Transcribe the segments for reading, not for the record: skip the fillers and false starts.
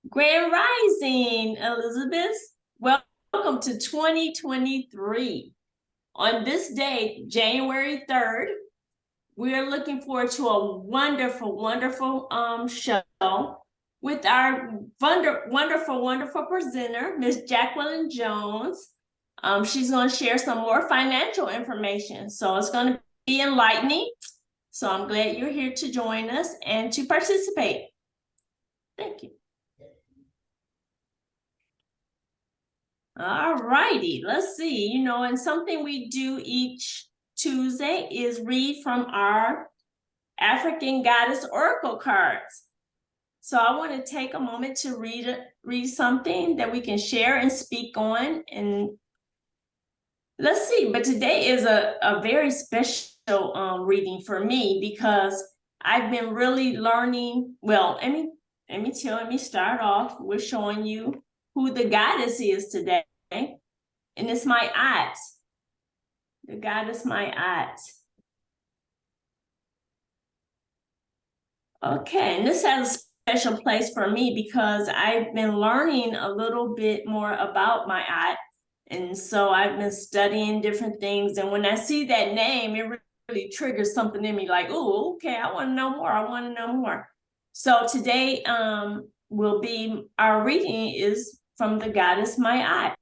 Grand Rising, Elizabeth. Welcome to 2023. On this day, January 3rd, we're looking forward to a wonderful show with our wonderful presenter, Miss Jacqueline Jones. She's going to share some more financial information. So it's going to be enlightening. So I'm glad you're here to join us and to participate. Thank you. All righty, let's see. And something we do each Tuesday is read from our African Goddess Oracle cards. So I want to take a moment to read something that we can share and speak on. And let's see, but today is a very special reading for me because I've been really learning. Well, let me start off with showing you who the goddess is today. And it's my aunt. The goddess, my aunt. Okay, and this has a special place for me because I've been learning a little bit more about my aunt. And so I've been studying different things. And when I see that name, it really triggers something in me like, oh, okay, I want to know more. I want to know more. So today will be, our reading is from the goddess, my aunt.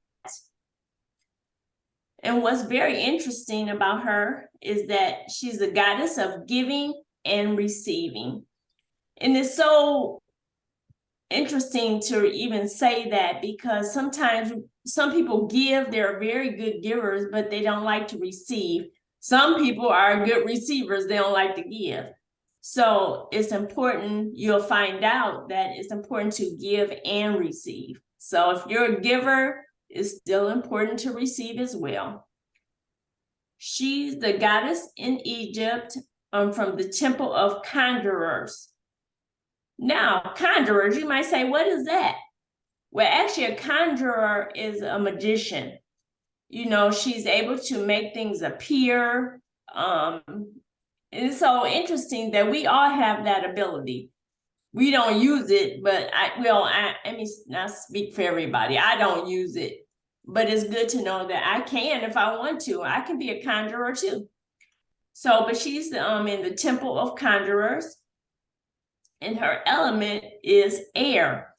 And what's very interesting about her is that she's a goddess of giving and receiving. And it's so interesting to even say that because sometimes some people give, they're very good givers, but they don't like to receive. Some people are good receivers, they don't like to give. So it's important, you'll find out that it's important to give and receive. So if you're a giver, it's still important to receive as well. She's the goddess in Egypt from the temple of conjurers. Now, conjurers, you might say, what is that? Well, actually, a conjurer is a magician. She's able to make things appear. It's so interesting that we all have that ability. We don't use it, but let me not speak for everybody. I don't use it, but it's good to know that I can if I want to. I can be a conjurer too. So, but she's in the temple of conjurers, and her element is air.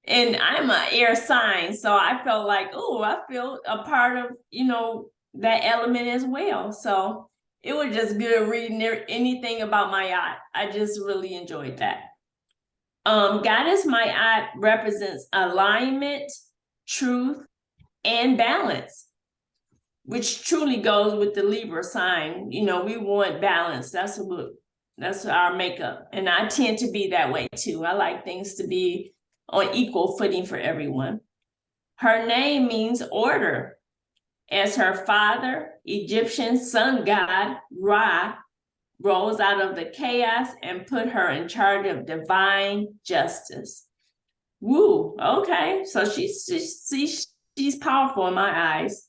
And I'm an air sign, so I felt like, oh, I feel a part of, that element as well. So it was just good reading anything about my aunt. I just really enjoyed that. Goddess Ma'at represents alignment, truth, and balance, which truly goes with the Libra sign. We want balance. That's our makeup. And I tend to be that way too. I like things to be on equal footing for everyone. Her name means order, as her father, Egyptian sun god Ra, rose out of the chaos and put her in charge of divine justice. Woo, okay. So she's powerful in my eyes.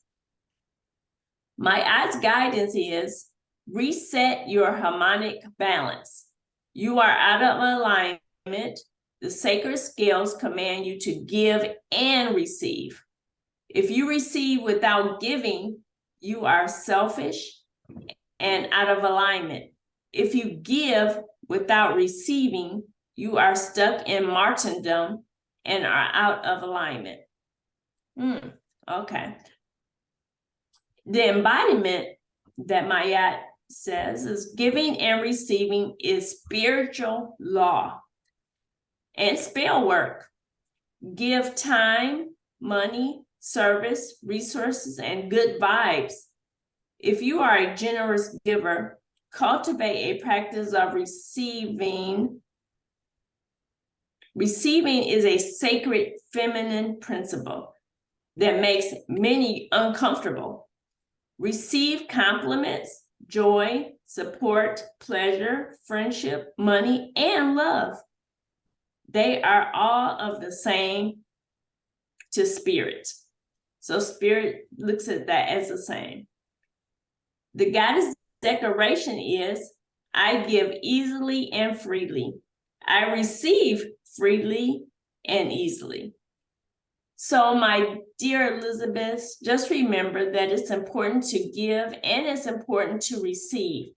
My aunt's guidance is reset your harmonic balance. You are out of alignment. The sacred scales command you to give and receive. If you receive without giving, you are selfish and out of alignment. If you give without receiving, you are stuck in martyrdom and are out of alignment. Okay. The embodiment that Ma'at says is giving and receiving is spiritual law and spell work. Give time, money, service, resources, and good vibes. If you are a generous giver, cultivate a practice of receiving. Receiving is a sacred feminine principle that makes many uncomfortable. Receive compliments, joy, support, pleasure, friendship, money, and love. They are all of the same to spirit. So spirit looks at that as the same. The goddess declaration is, I give easily and freely. I receive freely and easily. So my dear Elizabeth, just remember that it's important to give and it's important to receive.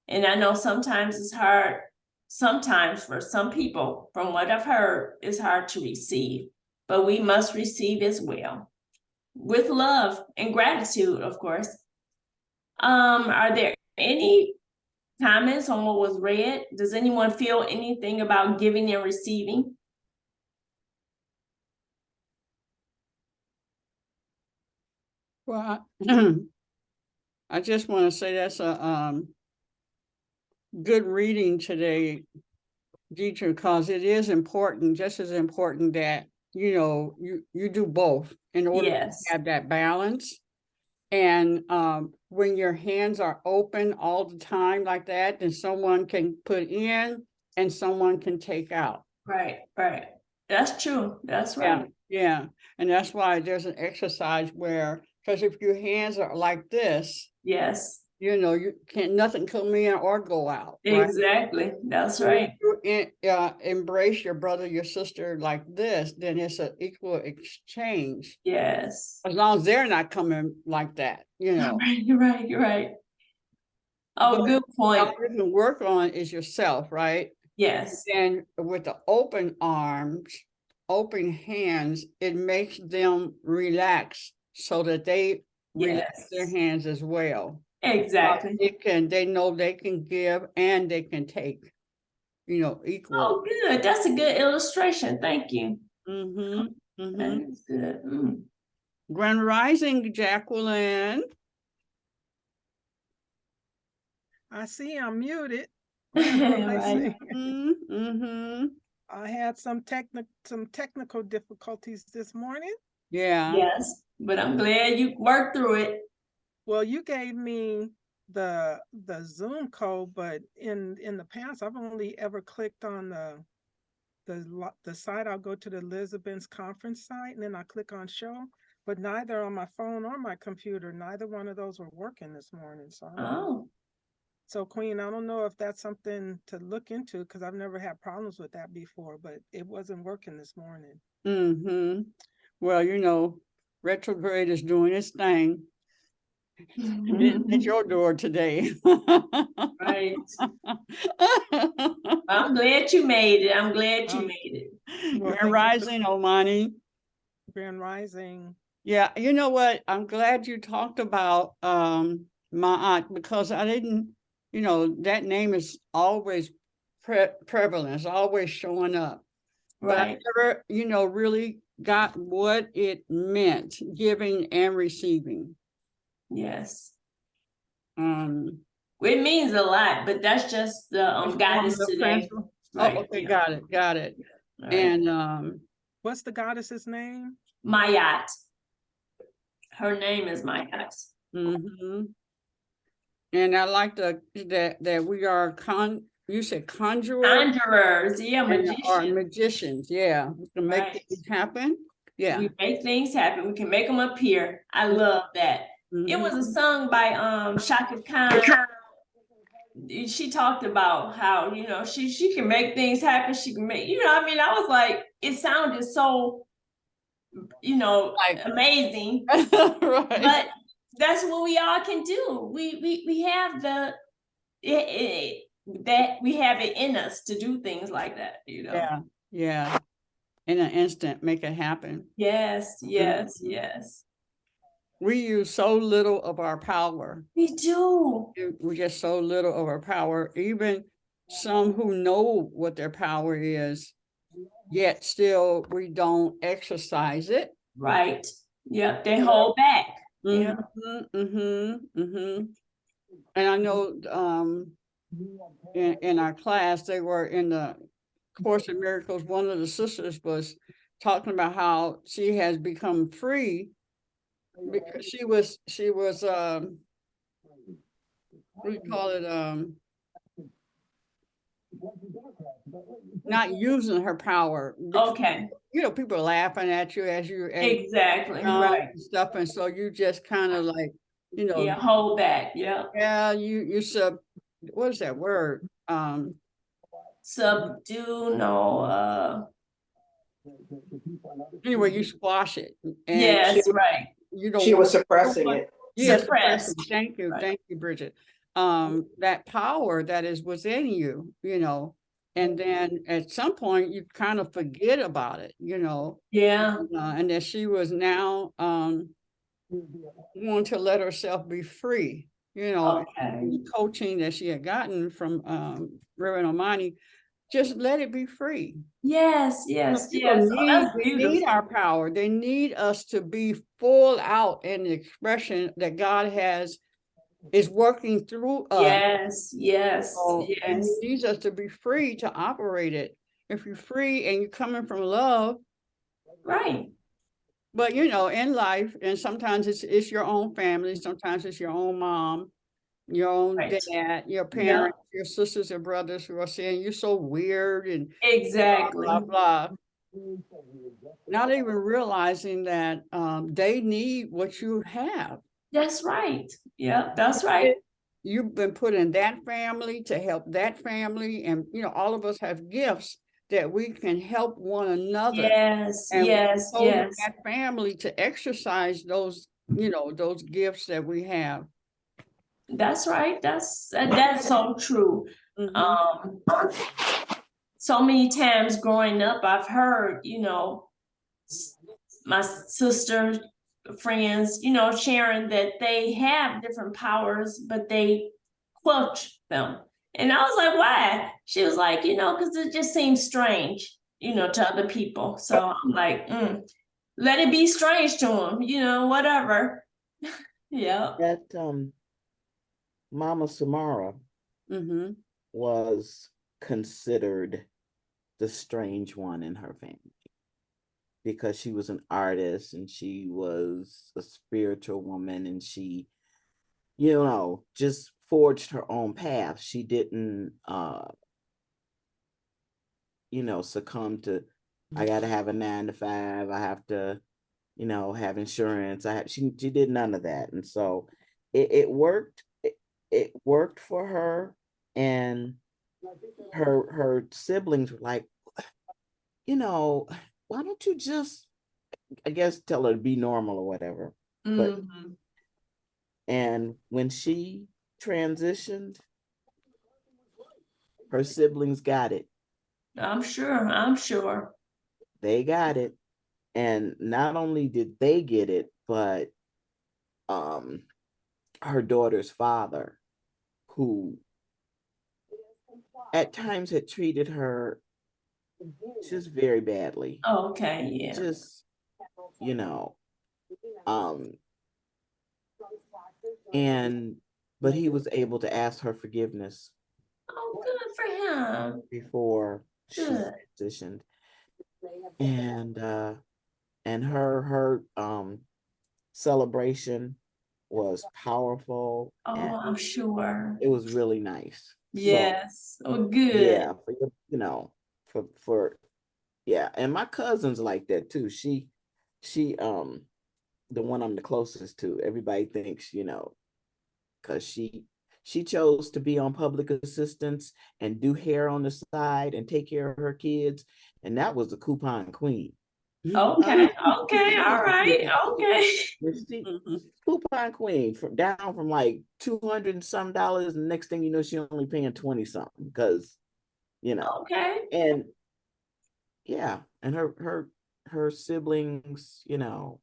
And I know sometimes it's hard, sometimes for some people, from what I've heard, it's hard to receive, but we must receive as well. With love and gratitude, of course. Are there any comments on what was read? Does anyone feel anything about giving and receiving? Well, I just want to say that's a good reading today, Deitra, because it is important, just as important that, you know, you do both in order Yes. to have that balance. And when your hands are open all the time like that, then someone can put in and someone can take out. Right, right. That's true. That's right. Yeah. And that's why there's an exercise where, because if your hands are like this, Yes, you know, you can't, nothing come in or go out. Right? exactly. That's right. You embrace your brother, your sister like this, then it's an equal exchange. Yes. As long as they're not coming like that, you know. Right. Oh, But good point. all you can work on is yourself, right? Yes. And with the open arms, open hands, it makes them relax so that they relax their hands as well. Exactly. They know they can give and they can take, you know, equal. Oh, good. That's a good illustration. Thank you. Mm-hmm. That is good. Grand Rising, Jacqueline. I see I'm muted. Right. I had some technical difficulties this morning. Yeah. Yes, but I'm glad you worked through it. Well, you gave me the Zoom code, but in the past, I've only ever clicked on the site. I'll go to the Elizabeth's conference site, and then I click on show. But neither on my phone or my computer, neither one of those were working this morning. So Queen, I don't know if that's something to look into because I've never had problems with that before, but it wasn't working this morning. Well, you know, retrograde is doing its thing. Didn't hit your door today. Right. I'm glad you made it. I'm glad you made it. Well, Grand Rising, Omani. Grand Rising. Yeah, you know what? I'm glad you talked about my aunt because I didn't, you know, that name is always prevalent, it's always showing up. But I never, you know, really got what it meant, giving and receiving. Yes. It means a lot, but that's just the goddess today. Right. Oh, okay, got it. Right. And what's the goddess's name? Mayat. Her name is Mayat. And I like that we are you said conjurers, yeah, magicians. Or magicians, yeah. We can make things happen. Yeah. We make things happen. We can make them appear. I love that. It was a song by Shaka Khan. She talked about how, you know, she can make things happen. She can make, you know, I mean, I was like, it sounded so, you know, amazing. Right. But that's what we all can do. We have that we have it in us to do things like that, you know. Yeah. In an instant, make it happen. Yes. We use so little of our power. We do. We get so little of our power. Even some who know what their power is, yet still we don't exercise it. Right. Yep. They hold back. Yeah. And I know in our class, they were in the Course in Miracles. One of the sisters was talking about how she has become free because she was what do you call it, not using her power. Okay. You know, people are laughing at you as you exactly right and stuff, and so you just kind of like, you know, hold back. You what is that word? Subdue, no, anyway, you squash it and Yes, right. you don't She want was suppressing it. yes, Suppressed. thank you, Right. Bridget. That power that is within you, you know, and then at some point you kind of forget about it, you know, Yeah. and that she was now wanting to let herself be free, you know, Okay. and the coaching that she had gotten from Reverend Almighty, just let it be free. Yes, yes, People yes. Oh, that's they need beautiful. our power. They need us to be full out in the expression that God is working through us. Yes, yes, And yes. He needs us to be free to operate it. If you're free and you're coming from love, Right. but you know, in life, and sometimes it's your own family, sometimes it's your own mom, your own Right. dad, your Yeah. parents, your sisters and brothers who are saying you're so weird and Exactly. blah blah. Not even realizing that they need what you have. That's right. Yeah, that's right. You've been put in that family to help that family, and you know, all of us have gifts that we can help one another. Yes, And yes, so yes. that family to exercise those, you know, those gifts that we have. That's right. That's so true. Mhm. So many times growing up, I've heard, you know, my sister friends, you know, sharing that they have different powers, but they clutch them. And I was like, why? She was like, you know, because it just seems strange, you know, to other people. So I'm like, let it be strange to them, you know, whatever. Yeah. That Mama Samara Mhm. was considered the strange one in her family because she was an artist and she was a spiritual woman, and she, you know, just forged her own path. She didn't you know, succumb to, I gotta have a 9 to 5, I have to, you know, have insurance. She did none of that. And so it worked. It worked for her. And her siblings were like, you know, why don't you just, I guess, tell her to be normal or whatever. But Mhm. and when she transitioned, her siblings got it. I'm sure. I'm sure. They got it. And not only did they get it, but um her daughter's father, who at times had treated her just very badly. Oh, okay. Yeah. Just, you know, um, and but he was able to ask her forgiveness Oh, good for him. before she Good. transitioned. And her celebration was powerful, and Oh, I'm sure. it was really nice. So Yes. Oh, good. yeah, for you know, for yeah, and my cousin's like that too. She the one I'm the closest to. Everybody thinks, you know, because she chose to be on public assistance and do hair on the side and take care of her kids, and that was the coupon queen. Okay. Okay. All right. Okay. She, Mhm. coupon queen from down from like $200 and some dollars, and next thing you know, she only paying 20 something because, you know, Okay. and yeah, and her siblings, you know,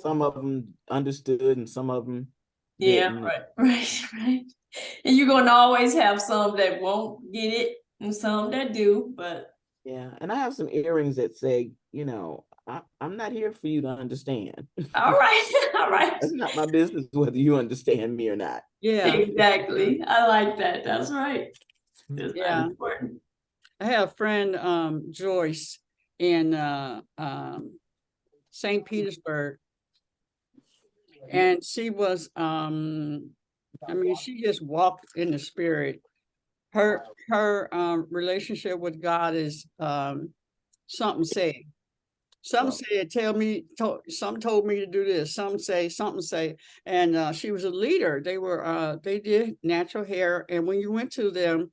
some of them understood and some of them Yeah. didn't. Right. Right. Right. And you're going to always have some that won't get it and some that do, but Yeah, and I have some earrings that say, you know, I'm not here for you to understand. all right. All right. It's not my business whether you understand me or not. Yeah, Exactly. I like that. That's right. It's not yeah. important. I have a friend, Joyce, in St. Petersburg, and she was, I mean, she just walked in the spirit. Her relationship with God is something said. Some said, some told me to do this. Some say, something say, and she was a leader. They did natural hair, and when you went to them,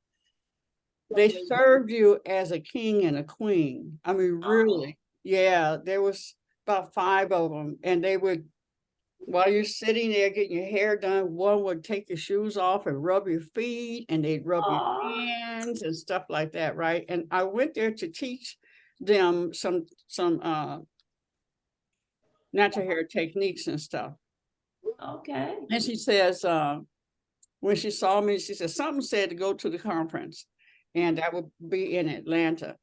they served you as a king and a queen. I mean, really, yeah, there was about 5 of them, and they would, while you're sitting there getting your hair done, one would take your shoes off and rub your feet, and they'd rub your Aw. hands and stuff like that, right? And I went there to teach them some natural hair techniques and stuff. Okay. And she says, when she saw me, she said, something said to go to the conference, and that would be in Atlanta.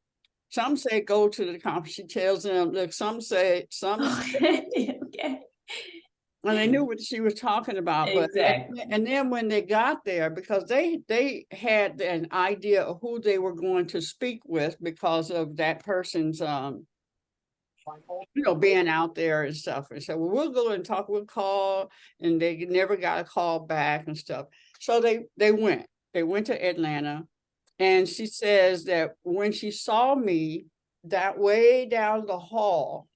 Some say go to the conference. She tells them, look, some say, Okay. Okay. and they knew what she was talking about. But Exactly. and then when they got there, because they had an idea of who they were going to speak with because of that person's being out there and stuff. And so, well, we'll go and talk, we'll call, and they never got a call back and stuff. So they went to Atlanta, and she says that when she saw me that way down the hall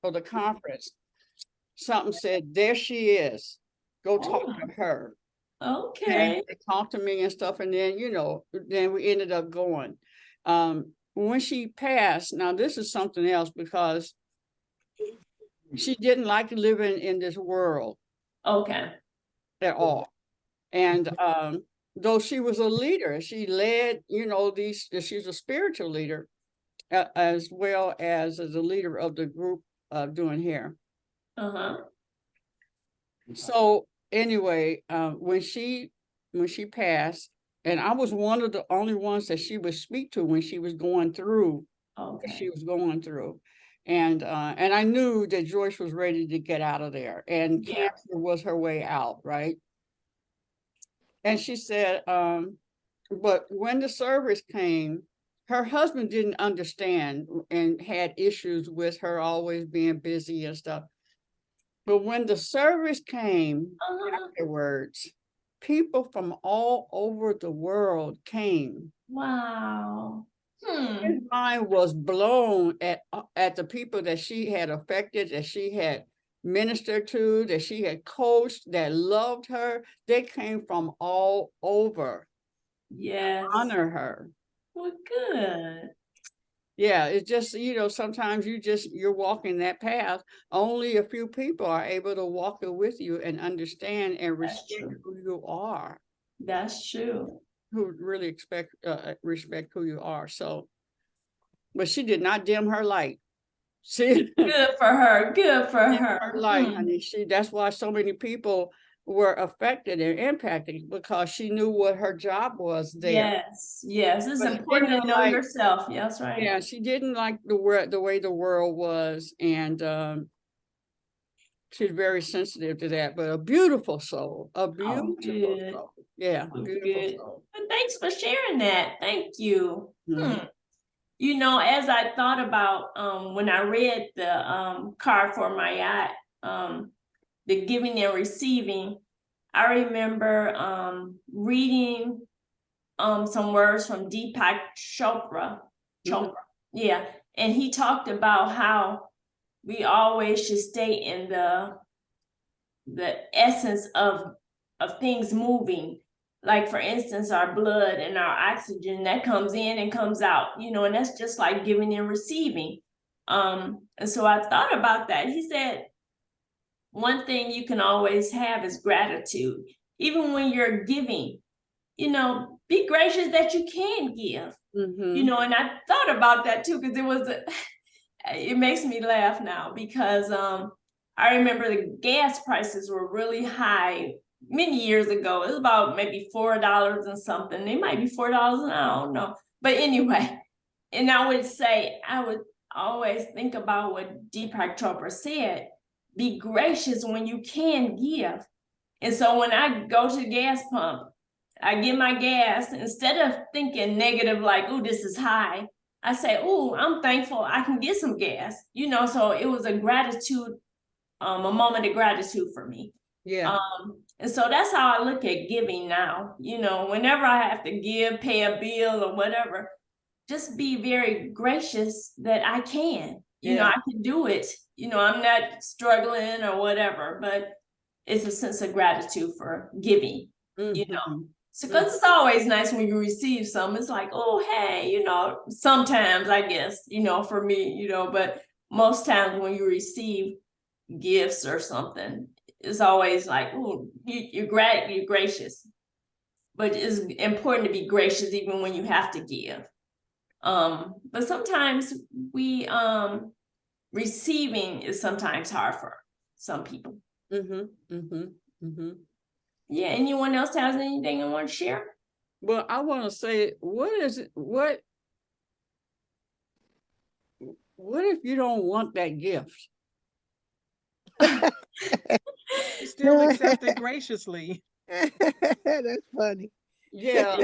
for the conference, something said, there she is, go talk to her. And Okay. they talked to me and stuff, and then then we ended up going. When she passed, now this is something else, because she didn't like living in this world Okay. at all. And though she was a leader, she led, she's a spiritual leader, as well as a leader of the group doing hair. Uh-huh. So anyway, when she passed, and I was one of the only ones that she would speak to when she was going through what Okay. she was going through. And I knew that Joyce was ready to get out of there, and Yeah. cancer was her way out, right? And she said, but when the service came, her husband didn't understand and had issues with her always being busy and stuff. But when the service came afterwards, people from all over the world came. Wow. His mind was blown at the people that she had affected, that she had ministered to, that she had coached, that loved her. They came from all over Yes. to honor her. Well, good. Yeah, it's just, sometimes you're walking that path. Only a few people are able to walk it with you and understand and That's respect true. who you are, That's true. who really respect who you are. So, but she did not dim her light. She Good for her. Good for dim her. her light, honey. That's why so many people were affected and impacted, because she knew what her job was there. Yes. Yes. It's But she important to didn't know like, yourself. Yeah, that's right. yeah, she didn't like the way the world was, and she's very sensitive to that. But a beautiful soul, a beautiful good. soul. Yeah, Oh, beautiful good. soul. But thanks for sharing that. Thank you. Mhm. As I thought about when I read the card for my yacht, the giving and receiving, I remember reading some words from Deepak Chopra. Mhm. Yeah. And he talked about how we always should stay in the essence of things moving. Like, for instance, our blood and our oxygen that comes in and comes out, and that's just like giving and receiving. And so I thought about that. He said, one thing you can always have is gratitude. Even when you're giving, be gracious that you can give. Mhm. And I thought about that too, because it makes me laugh now, because I remember the gas prices were really high many years ago. It was about maybe $4 and something. They might be $4 now, I don't know. But anyway, and I would always think about what Deepak Chopra said: be gracious when you can give. And so when I go to the gas pump, I get my gas, instead of thinking negative, like, oh, this is high, I say, oh, I'm thankful I can get some gas. So it was a moment of gratitude for me. Yeah. And so that's how I look at giving now. Whenever I have to give, pay a bill or whatever, just be very gracious that I can. Yeah. I can do it. I'm not struggling or whatever, but it's a sense of gratitude for giving. Mhm. So, because it's always nice when you receive some. It's like, oh, hey, sometimes I guess, for me, but most times when you receive gifts or something, it's always like, oh, you're gracious. But it's important to be gracious even when you have to give. But sometimes receiving is sometimes hard for some people. Yeah, anyone else has anything you want to share? Well, I want to say, what if you don't want that gift? Still accept it graciously. That's funny. Yeah.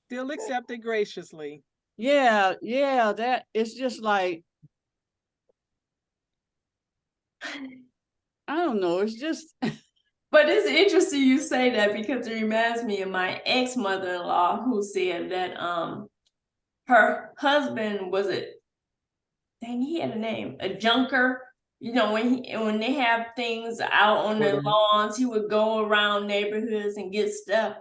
Still accept it graciously. Yeah, that it's just like, I don't know, it's just But it's interesting you say that because it reminds me of my ex-mother-in-law who said that her husband was he had a name, a junker. When they have things out on the lawns, he would go around neighborhoods and get stuff.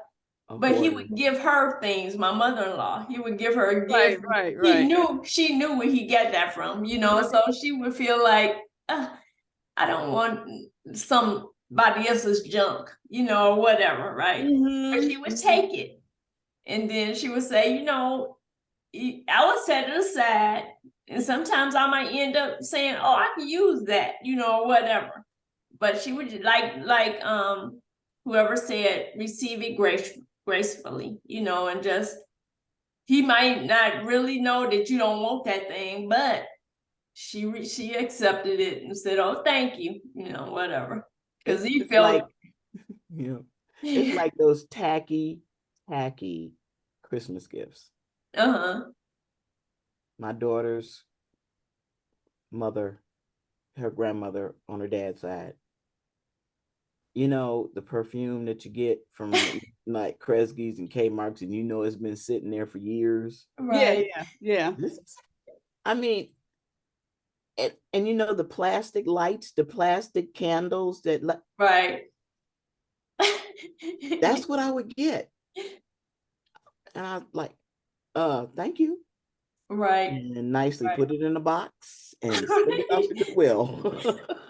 But he would give her things, my mother-in-law. He would give her a gift. right. She knew where he got that from, so she would feel like, I don't want somebody else's junk, or whatever, right? But she would take it. And then she would say, I would set it aside. And sometimes I might end up saying, oh, I can use that, or whatever. But she would like whoever said, receive it gracefully, and just, he might not really know that you don't want that thing, but she accepted it and said, oh, thank you, whatever. Because he It's felt like, it's like those tacky Christmas gifts. My daughter's mother, her grandmother on her dad's side, the perfume that you get from like Kresge's and Kmart's, and it's been sitting there for years. right. Yeah. I mean, and the plastic lights, the plastic candles that Right. that's what I would get. And I was like, thank you. Right. And nicely put it in a box and send it out the goodwill.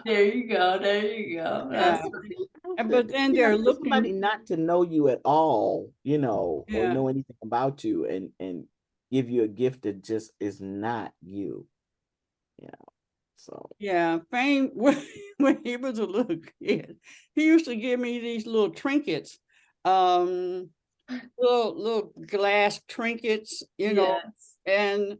There you go. Yeah. But then they're for somebody looking, not to know you at all, or Yeah. know anything about you, and give you a gift that just is not you. So yeah, Fame, when he was a little kid, he used to give me these little trinkets, little glass trinkets, Yes. and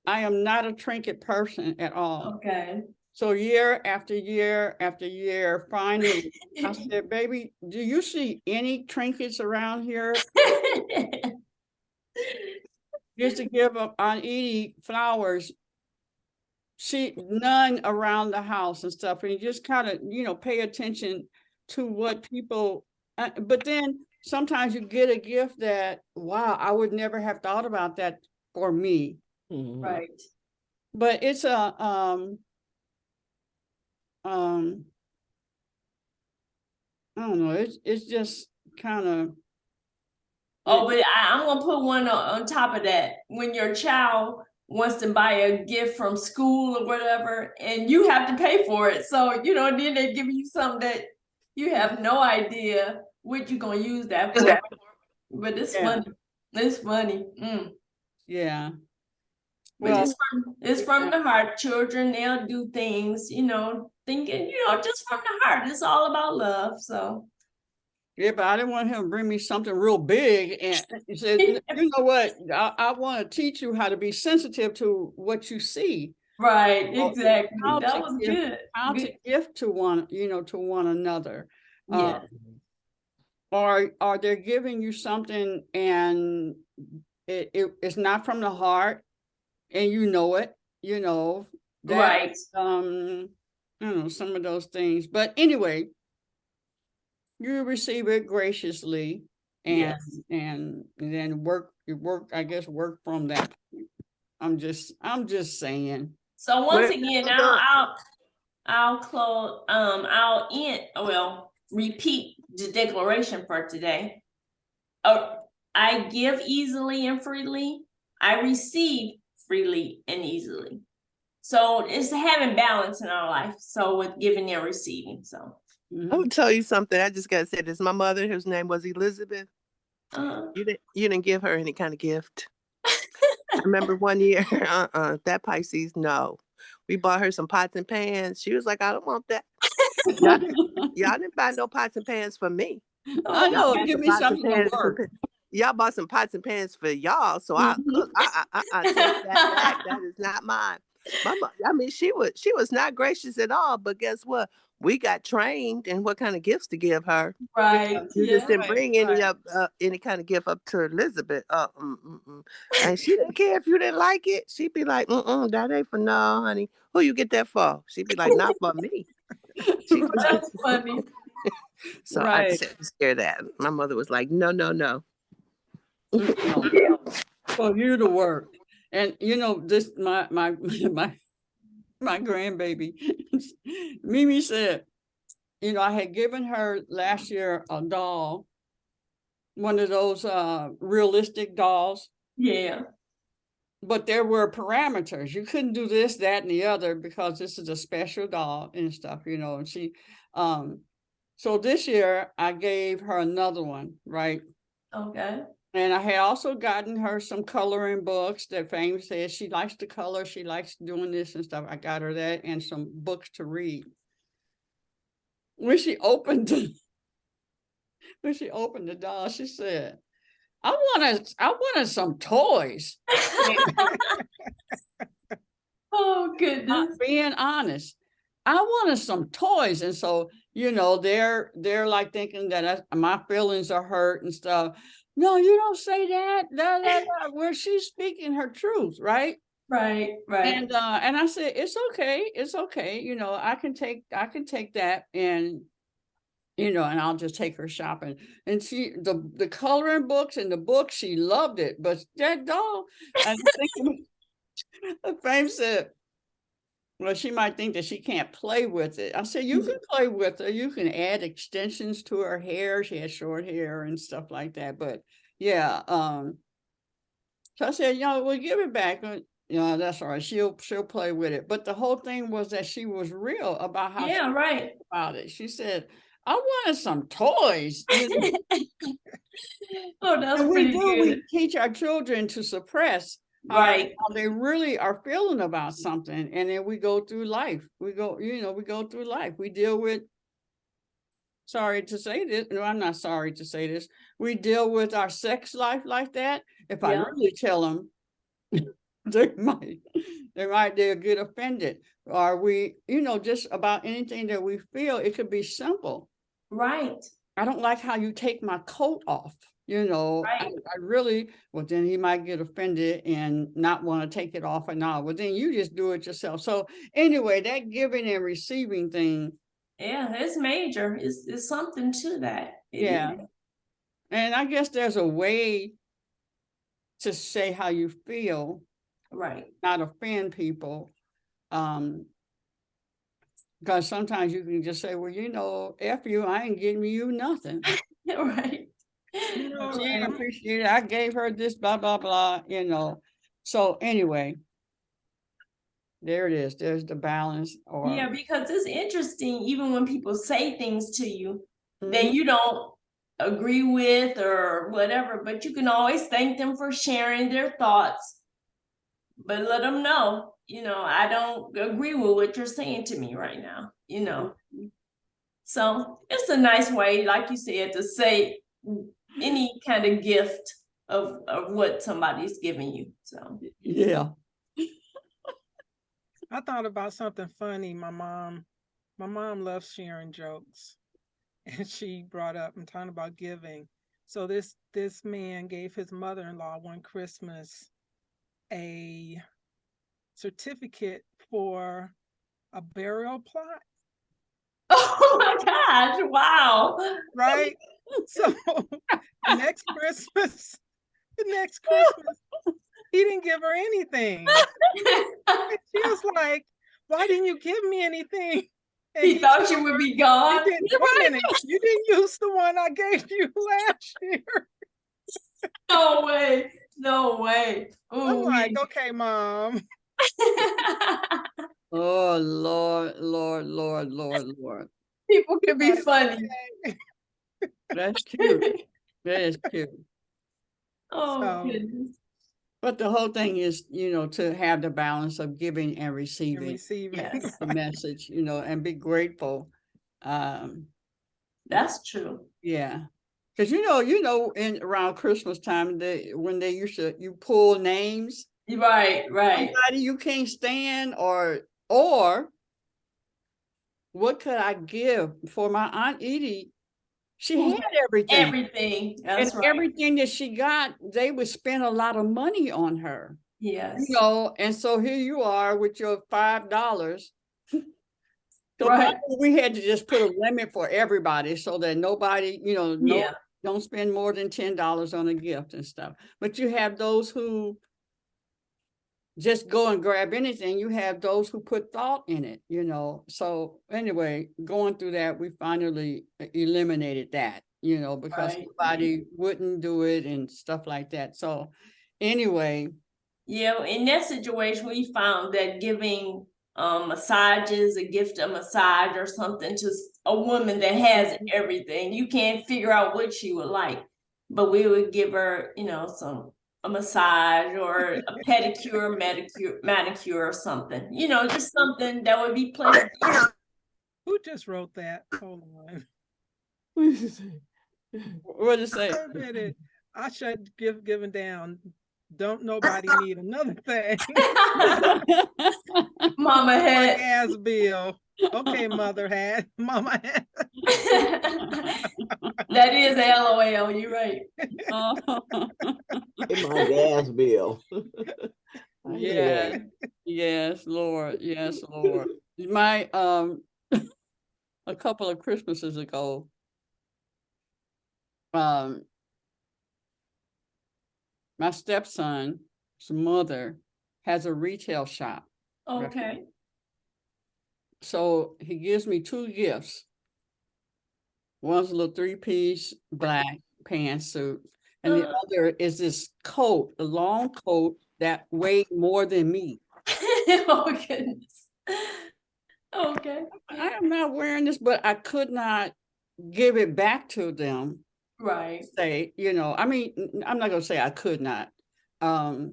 I am not a trinket person at all. Okay. So year after year after year, finally, I said, baby, do you see any trinkets around here? Just to give up on Edie flowers. None around the house and stuff. And you just kind of, pay attention to what people, but then sometimes you get a gift that, wow, I would never have thought about that for me. Right. But it's I don't know, it's just kind of. Oh, but I'm gonna put one on top of that. When your child wants to buy a gift from school or whatever, and you have to pay for it, so then they give you something that you have no idea what you're gonna use that for. But it's funny. It's funny. Yeah. But Well, it's from the heart. Children, they'll do things, thinking, just from the heart. It's all about love. So. Yeah, but I didn't want him to bring me something real big. And he said, you know what? I want to teach you how to be sensitive to what you see. Right, exactly. How That to was give, good. How to give to one, to one another. Yeah. Or they're giving you something and it's not from the heart and you know it, that, Right. some of those things. But anyway, you receive it graciously and then work from that. I'm just saying. So once again, I'll repeat the declaration for today. Oh, I give easily and freely. I receive freely and easily. So it's having balance in our life. So with giving and receiving. So Mhm. I'm gonna tell you something. I just gotta say this. My mother, whose name was Elizabeth, you didn't give her any kind of gift. I remember one year, that Pisces, no. We bought her some pots and pans. She was like, I don't want that. Y'all didn't buy no pots and pans for me. I Y'all know, bought give some me pots and something to pans for work. y'all bought some pots and pans for y'all. So I Mhm. cook. Take that back. That is not mine. I mean, she was not gracious at all. But guess what? We got trained in what kind of gifts to give her. right. You just Yeah. didn't bring any right. up any kind of gift up to Elizabeth. And she didn't care if you didn't like it. She'd be like, that ain't for no, honey. Who you get that for? She'd be like, not for me. She was That's funny. so I Right. just had to share that. My mother was like, no, no, no. For you to work. And you know, this my grandbaby, Mimi said, you know, I had given her last year a doll, one of those realistic dolls, Yeah. but there were parameters. You couldn't do this, that, and the other because this is a special doll and stuff, you know. And she so this year I gave her another one, right? Okay. And I had also gotten her some coloring books that Fame says she likes to color, she likes doing this and stuff. I got her that and some books to read. When she opened the doll, she said, I wanted some toys. Oh goodness. Being honest, I wanted some toys. And so, you know, they're like thinking that my feelings are hurt and stuff. No, you don't say that. Where she's speaking her truth, right? Right. Right. And I said, it's okay. You know, I can take that, and you know, and I'll just take her shopping. And she the coloring books and the books, she loved it. But that doll, I think Fame said, well, she might think that she can't play with it. I said, you can play with her. You can add extensions to her hair. She had short hair and stuff like that. But yeah, so I said, you know, we'll give it back. You know, that's all right. She'll play with it. But the whole thing was that she was real about how she Yeah. Right. felt about it. She said, I wanted some toys. You know? Oh, that's And pretty good. we teach our children to suppress Right. how they really are feeling about something. And then we go through life. We go through life. We deal with, sorry to say this. No, I'm not sorry to say this. We deal with our sex life like that. If I Yeah. really tell them, they'll get offended. Or we, you know, just about anything that we feel, it could be simple. Right. I don't like how you take my coat off. You know, Right. I really, well, then he might get offended and not want to take it off and all. Well, then you just do it yourself. So anyway, that giving and receiving thing. Yeah, it's major. It's something to that. Yeah. And I guess there's a way to say how you feel, Right. not offend people. Because sometimes you can just say, well, you know, F you, I ain't giving you nothing. Right. You know, She didn't appreciate it. I gave her this, blah, blah, blah, you know. So anyway, there it is. There's the balance. Or Yeah, because it's interesting, even when people say things to you that Mhm. you don't agree with or whatever, but you can always thank them for sharing their thoughts. But let them know, you know, I don't agree with what you're saying to me right now, you know. So it's a nice way, like you said, to say any kind of gift of what somebody's giving you. So Yeah. I thought about something funny. My mom loves sharing jokes. And she brought up, I'm talking about giving. So this man gave his mother-in-law one Christmas a certificate for a burial plot, oh my gosh, wow. right? So next Christmas, the next Christmas, he didn't give her anything. And she was like, why didn't you give me anything? And He thought told you would her, be you gone. didn't, wait a minute, you didn't use the one I gave you last year. No way. No way. I'm Ooh, like, okay, Mom. Oh, Lord, Lord, Lord, Lord, Lord. people can be Like, funny. okay. That's cute. That is cute. Oh, So- goodness. But the whole thing is, to have the balance of giving and And receiving receiving. Yes, the message, and be grateful. that's true. Yeah. Because in around Christmas time, when they used to you pull names, Right, right. somebody you can't stand, or what could I give for my Aunt Edie? She Who had everything. Everything. That's And right. everything that she got, they would spend a lot of money on her. Yes. And so here you are with your $5. So Right. probably we had to just put a limit for everybody so that nobody, Yeah. don't spend more than $10 on a gift and stuff. But you have those who just go and grab anything. You have those who put thought in it, So anyway, going through that, we finally eliminated that, because Right. somebody wouldn't do it and stuff like that. So anyway, Yeah, in that situation, we found that giving massages, a gift of massage or something to a woman that has everything, you can't figure out what she would like. But we would give her, a massage or a pedicure, manicure or something, just something that would be pleasant. Who just wrote that? Hold on. what did it say? Wait a minute. I should given down. Don't nobody need another thing. Mama My had. gas bill. Okay, mother had. Mama had. That is LOL, you're right. In my gas bill. I hear Yeah. that. Yes, Lord. Yes, Lord. My a couple of Christmases ago, my stepson's mother has a retail shop. Okay. So he gives me 2 gifts. One's a little 3-piece black pantsuit, and the other is this coat, a long coat that weighed more than me. Oh goodness. Okay. I am not wearing this, but I could not give it back to them. Right. Say, I mean, I'm not gonna say I could not. I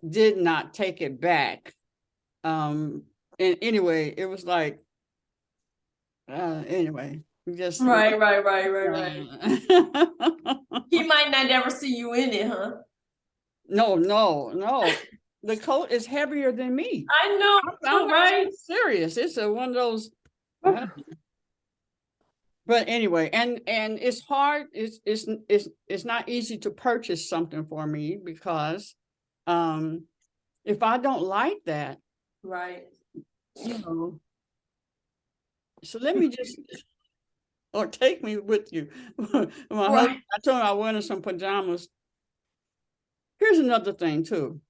did not take it back. And anyway, it was like, anyway, just Right. He uh, might not ever see you in it, huh? No. The coat is heavier than me. I know, I'm right? serious. It's one of those. But anyway, and it's hard. It's not easy to purchase something for me because, if I don't like that, Right. So let me just, or take me with you. My Right. husband, I told him I wanted some pajamas. Here's another thing too,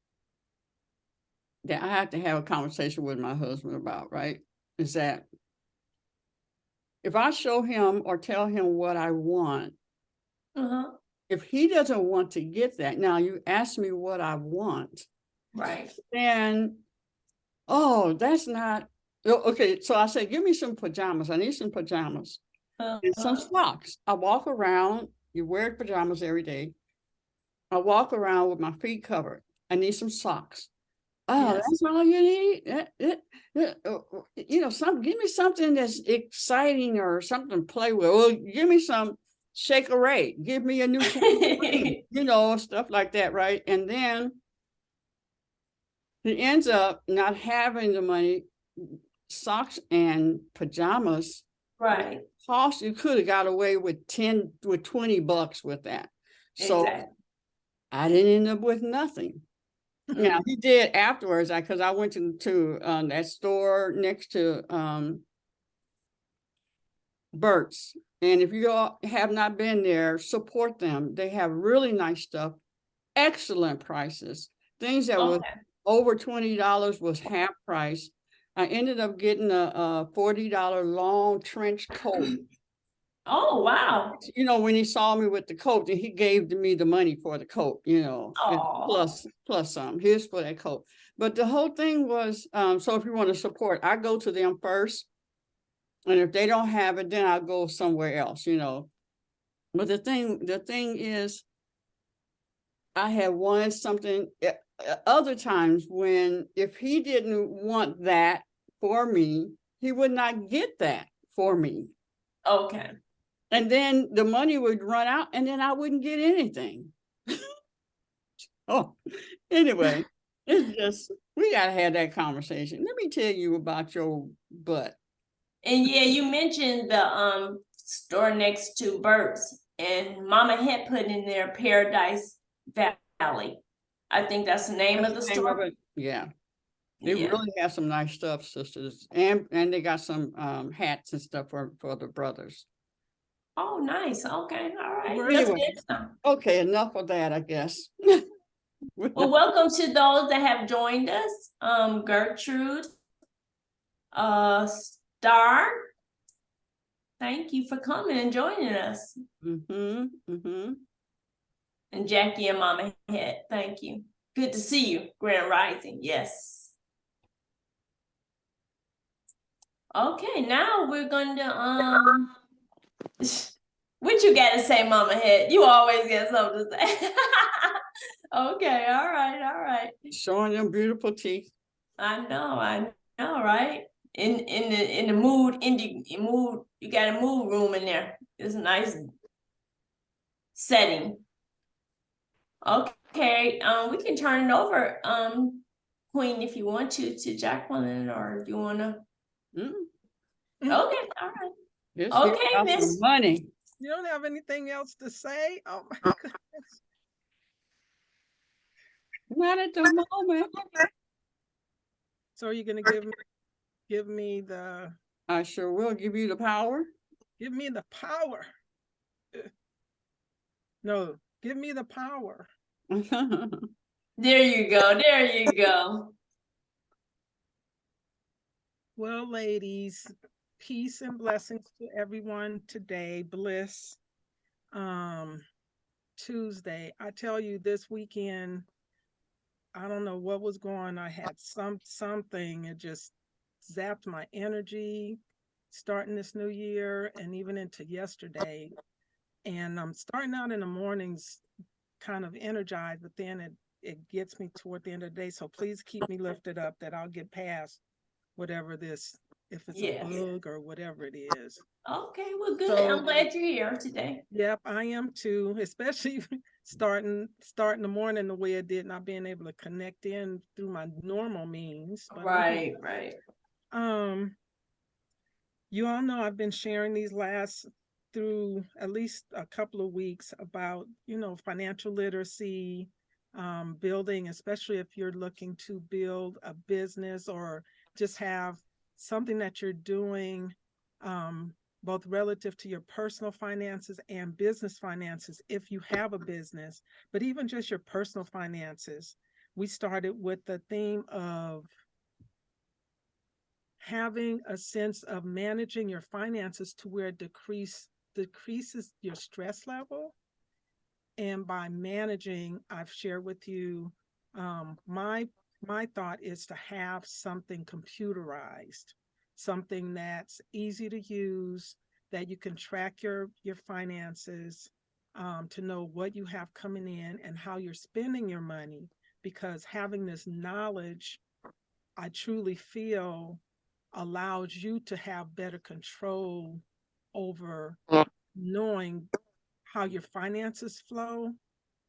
that I have to have a conversation with my husband about, right? Is that if I show him or tell him what I want, Uh-huh. if he doesn't want to get that, now you ask me what I want, Right. then, oh, that's not, okay. So I said, give me some pajamas. I need some pajamas and some socks. I walk around, you wear pajamas every day. I walk around with my feet covered. I need some socks. Oh, Yes. that's all you need? Give me something that's exciting or something to play with. Well, give me some Shaker Ray. Give me a new tambourine, stuff like that, right? And then he ends up not having the money. Socks and pajamas, Right. cost, you could have got away with $20 with that. So Exactly. I didn't end up with nothing. Now he did afterwards, because I went to that store next to Burt's. And if you all have not been there, support them. They have really nice stuff, excellent prices. Things that was over $20 was half price. I ended up getting a $40 long trench coat Oh, wow. You know, when he saw me with the coat, and he gave me the money for the coat, you know, and Oh, plus some. Here's for that coat. But the whole thing was, so if you want to support, I go to them first. And if they don't have it, then I'll go somewhere else, you know. But the thing is, I had wanted something other times when if he didn't want that for me, he would not get that for me. okay. And then the money would run out and then I wouldn't get anything. Oh, anyway, it's just, we gotta have that conversation. Let me tell you about your butt. And yeah, you mentioned the store next to Burt's, and Mama had put in there Paradise Valley. I think that's the name of the Name of store. it? Yeah. They Yeah. really have some nice stuff, sisters. And they got some hats and stuff for the brothers. Oh, nice. Okay. All right. Where That's is Anyway. good stuff. Okay, enough of that, I guess. Well, welcome to those that have joined us. Gertrude, Star. Thank you for coming and joining us. Mm-hmm. And Jackie and Mama Head. Thank you. Good to see you. Grand Rising. Yes. Okay, now we're going to what you got to say, Mama Head? You always got something to say. Okay, all right. Showing them beautiful teeth. I know, right? In the mood, mood, you got a mood room in there. It's a nice setting. Okay, we can turn it over, Queen, if you want to Jacqueline, or do you wanna? Mm. Okay, all right. Let's Okay, hear about some Miss. money. You don't have anything else to say? Oh my goodness. Not at the moment. So are you gonna give me the I sure will give you the power. power? No, give me the power. There you go. Well, ladies, peace and blessings to everyone today. Bliss. Tuesday. I tell you, this weekend, I don't know what was going on. I had something, it just zapped my energy starting this new year and even into yesterday. And I'm starting out in the mornings kind of energized, but then it gets me toward the end of the day. So please keep me lifted up that I'll get past whatever this, if it's a bug or whatever it is. Okay, well, good. So, I'm glad you're here today. Yep, I am too, especially starting the morning the way it did, not being able to connect in through my normal means. But Right. You all know I've been sharing these last through at least a couple of weeks about, financial literacy, building, especially if you're looking to build a business or just have something that you're doing, both relative to your personal finances and business finances, if you have a business, but even just your personal finances. We started with the theme of having a sense of managing your finances to where it decreases your stress level. And by managing, I've shared with you, my thought is to have something computerized, something that's easy to use, that you can track your finances, to know what you have coming in and how you're spending your money. Because having this knowledge, I truly feel, allows you to have better control over knowing how your finances flow,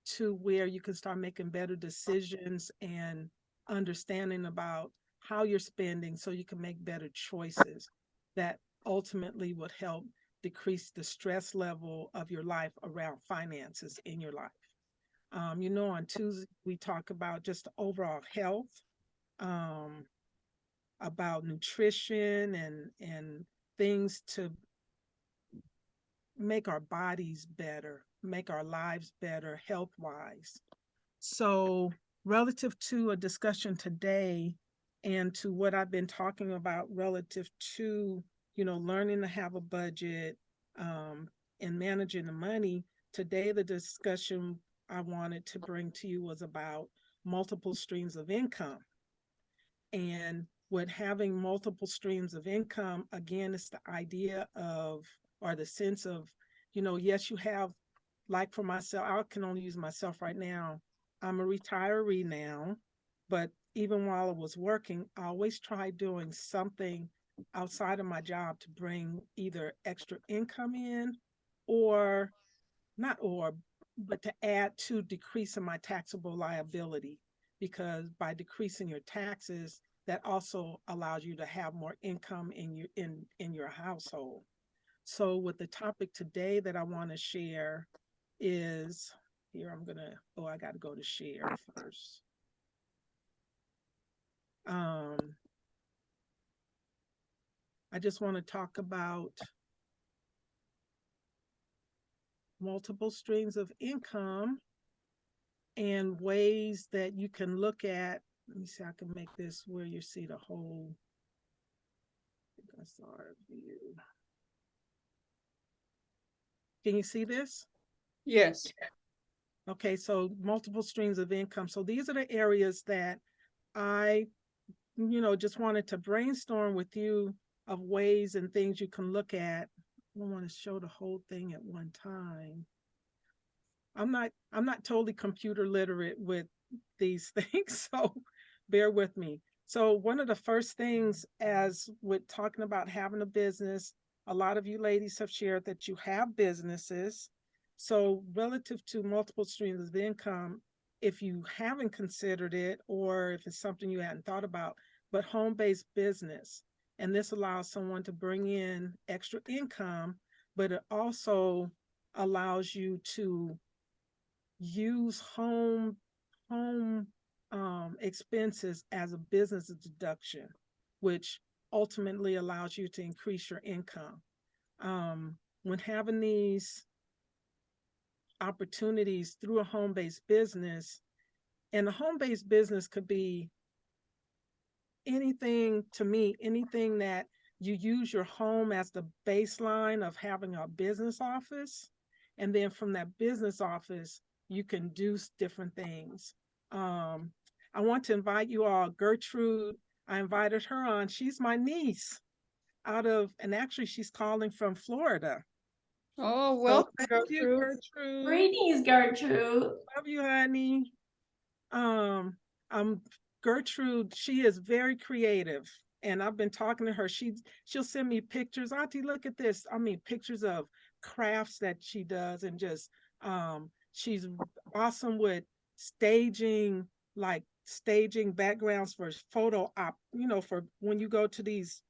to where you can start making better decisions and understanding about how you're spending, so you can make better choices that ultimately would help decrease the stress level of your life around finances in your life. On Tuesday, we talk about just overall health, about nutrition and things to make our bodies better, make our lives better health wise. So, relative to a discussion today and to what I've been talking about relative to, learning to have a budget, in managing the money. Today, the discussion I wanted to bring to you was about multiple streams of income. And with having multiple streams of income, again, it's the idea of, or the sense of, yes, you have, like for myself, I can only use myself right now. I'm a retiree now, but even while I was working, I always tried doing something outside of my job to bring either extra income in or not or, but to add to decreasing my taxable liability. Because by decreasing your taxes, that also allows you to have more income in your household. So with the topic today that I want to share is here, I got to go to share first. I just want to talk about multiple streams of income and ways that you can look at. Let me see, I can make this where you see the whole. I think I saw our view. Can you see this? Yes. Okay, so multiple streams of income. So these are the areas that I, just wanted to brainstorm with you of ways and things you can look at. I don't want to show the whole thing at one time. I'm not totally computer literate with these things, so bear with me. So one of the first things, as with talking about having a business, a lot of you ladies have shared that you have businesses. So relative to multiple streams of income, if you haven't considered it, or if it's something you hadn't thought about, but home-based business, and this allows someone to bring in extra income, but it also allows you to use home expenses as a business deduction, which ultimately allows you to increase your income. When having these opportunities through a home-based business, and a home-based business could be anything, to me, anything that you use your home as the baseline of having a business office. And then from that business office, you can do different things. I want to invite you all, Gertrude. I invited her on. She's my niece and actually she's calling from Florida. Oh, So welcome, thank you, Gertrude. Gertrude. Greetings, Gertrude. Love you, honey. Gertrude, she is very creative. And I've been talking to her. She'll send me pictures. Auntie, look at this. I mean, pictures of crafts that she does, and just she's awesome with staging, like staging backgrounds for photo op, for when you go to these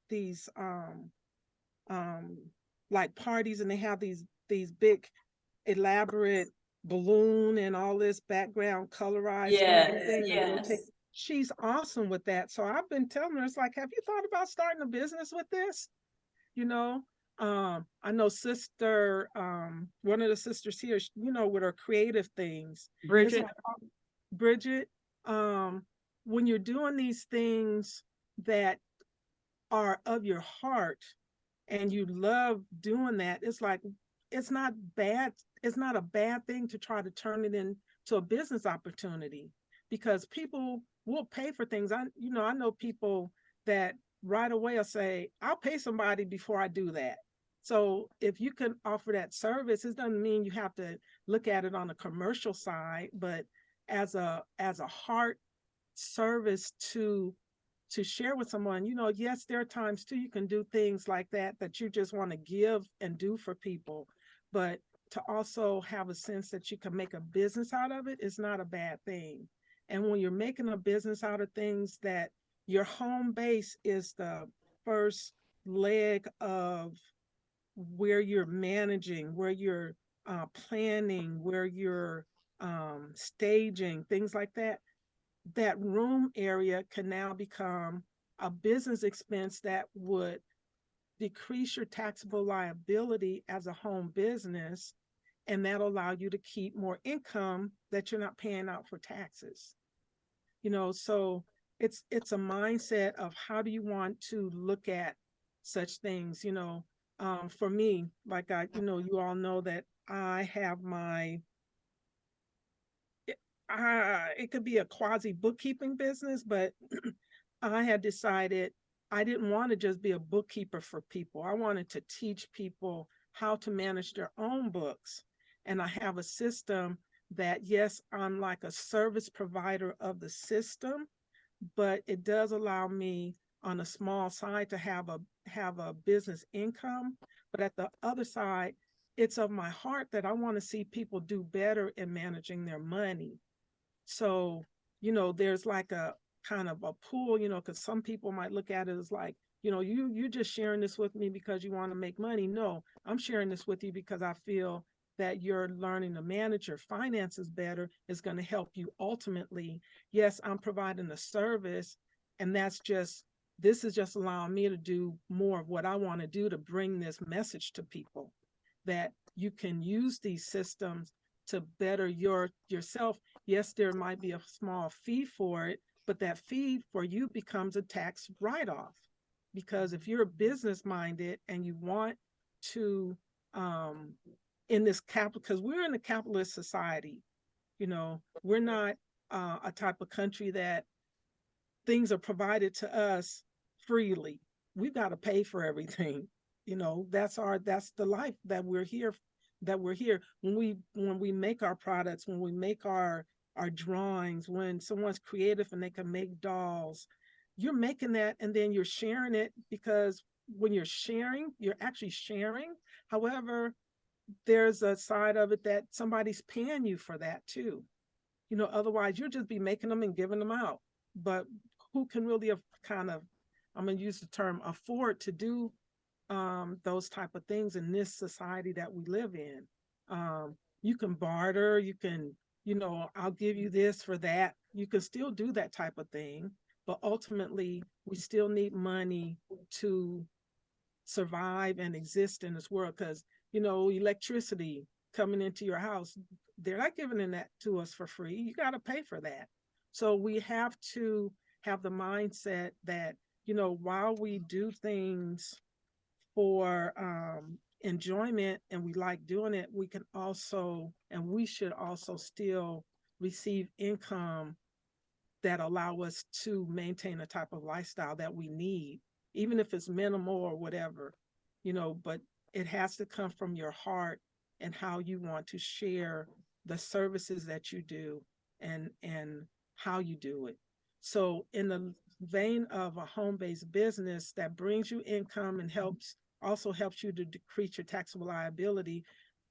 like parties and they have these big elaborate balloon and all this background colorized and everything. Yes. She's awesome with that. So I've been telling her, it's like, have you thought about starting a business with this? I know sister, one of the sisters here, with her creative things. Bridget. Bridget, when you're doing these things that are of your heart and you love doing that, it's like, it's not bad. It's not a bad thing to try to turn it into a business opportunity, because people will pay for things. I know people that right away will say, I'll pay somebody before I do that. So if you can offer that service, it doesn't mean you have to look at it on a commercial side, but as a heart service to share with someone. Yes, there are times too you can do things like that you just want to give and do for people, but to also have a sense that you can make a business out of it is not a bad thing. And when you're making a business out of things, that your home base is the first leg of where you're managing, where you're planning, where you're staging, things like that. That room area can now become a business expense that would decrease your taxable liability as a home business, and that'll allow you to keep more income that you're not paying out for taxes. So it's a mindset of how do you want to look at such things. for me, like you all know that I have it could be a quasi bookkeeping business, but I had decided I didn't want to just be a bookkeeper for people. I wanted to teach people how to manage their own books. And I have a system that, yes, I'm like a service provider of the system, but it does allow me on a small side to have a business income. But at the other side, it's of my heart that I want to see people do better in managing their money. So, there's like a kind of a pool, because some people might look at it as like, you're just sharing this with me because you want to make money. No, I'm sharing this with you because I feel that you're learning to manage your finances better is going to help you ultimately. Yes, I'm providing a service, and this is just allowing me to do more of what I want to do to bring this message to people that you can use these systems to better yourself. Yes, there might be a small fee for it, but that fee for you becomes a tax write-off. Because if you're business minded and you want to in this capital, because we're in a capitalist society, we're not a type of country that things are provided to us freely. We've got to pay for everything. That's the life that we're here when we make our products, when we make our drawings, when someone's creative and they can make dolls, you're making that and then you're sharing it, because when you're sharing, you're actually sharing. However, there's a side of it that somebody's paying you for that too. Otherwise you'll just be making them and giving them out. But who can really kind of, I'm going to use the term, afford to do those type of things in this society that we live in? You can barter, you can, I'll give you this for that. You can still do that type of thing, but ultimately we still need money to survive and exist in this world. Because, electricity coming into your house, they're not giving that to us for free. You got to pay for that. So we have to have the mindset that, while we do things for enjoyment and we like doing it, we can also, and we should also still receive income that allow us to maintain a type of lifestyle that we need, even if it's minimal or whatever, but it has to come from your heart and how you want to share the services that you do and how you do it. So in the vein of a home-based business that brings you income and also helps you to decrease your taxable liability,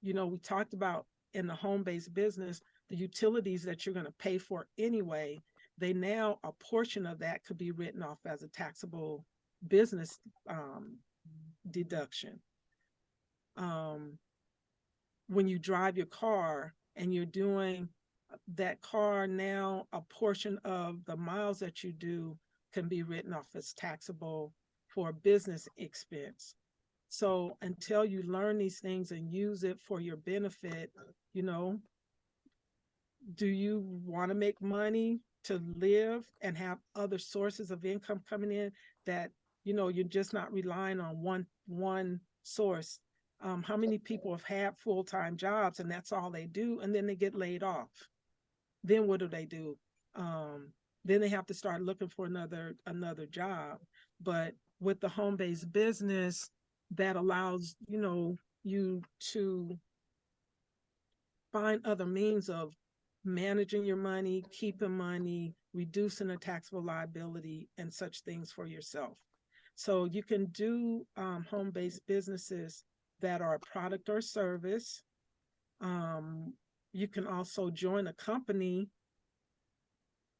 we talked about in the home-based business, the utilities that you're going to pay for anyway, a portion of that could be written off as a taxable business deduction. When you drive your car and you're doing that car, now a portion of the miles that you do can be written off as taxable for business expense. So until you learn these things and use it for your benefit, do you want to make money to live and have other sources of income coming in that, you're just not relying on one source? How many people have had full-time jobs and that's all they do, and then they get laid off? Then what do? Then they have to start looking for another job. But with the home-based business, that allows, you to find other means of managing your money, keeping money, reducing the taxable liability and such things for yourself. So you can do home-based businesses that are a product or service. You can also join a company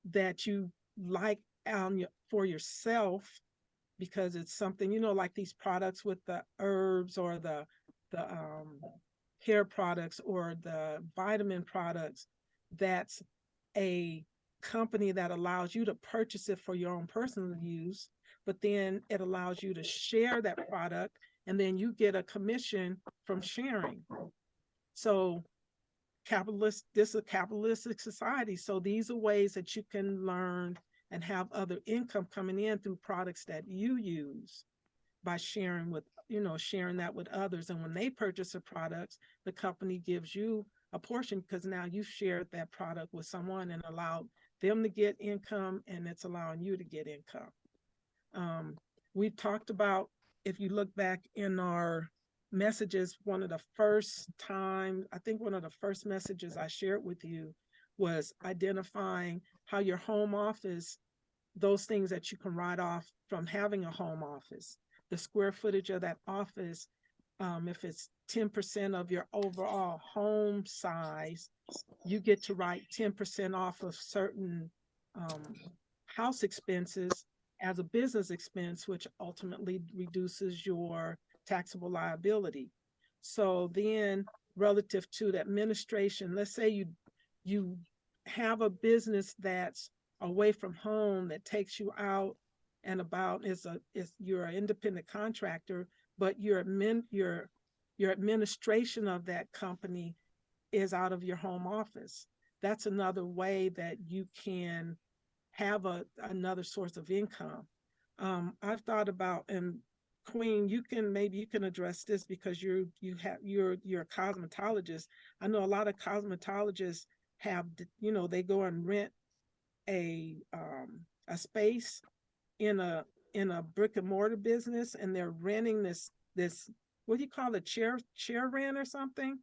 that you like for yourself, because it's something, like these products with the herbs or the hair products or the vitamin products. That's a company that allows you to purchase it for your own personal use, but then it allows you to share that product and then you get a commission from sharing. So this is a capitalistic society. So these are ways that you can learn and have other income coming in through products that you use by sharing with sharing that with others. And when they purchase the products, the company gives you a portion because now you've shared that product with someone and allowed them to get income, and it's allowing you to get income. We talked about, if you look back in our messages, one of the first messages I shared with you was identifying how your home office, those things that you can write off from having a home office, the square footage of that office, if it's 10% of your overall home size, you get to write 10% off of certain house expenses as a business expense, which ultimately reduces your taxable liability. So then, relative to the administration, let's say you have a business that's away from home that takes you out and about, you're an independent contractor, but your administration of that company is out of your home office. That's another way that you can have another source of income. I've thought about, and Queen, maybe you can address this because you're a cosmetologist. I know a lot of cosmetologists have, they go and rent a space in a brick and mortar business, and they're renting this what do you call it, chair rent or something?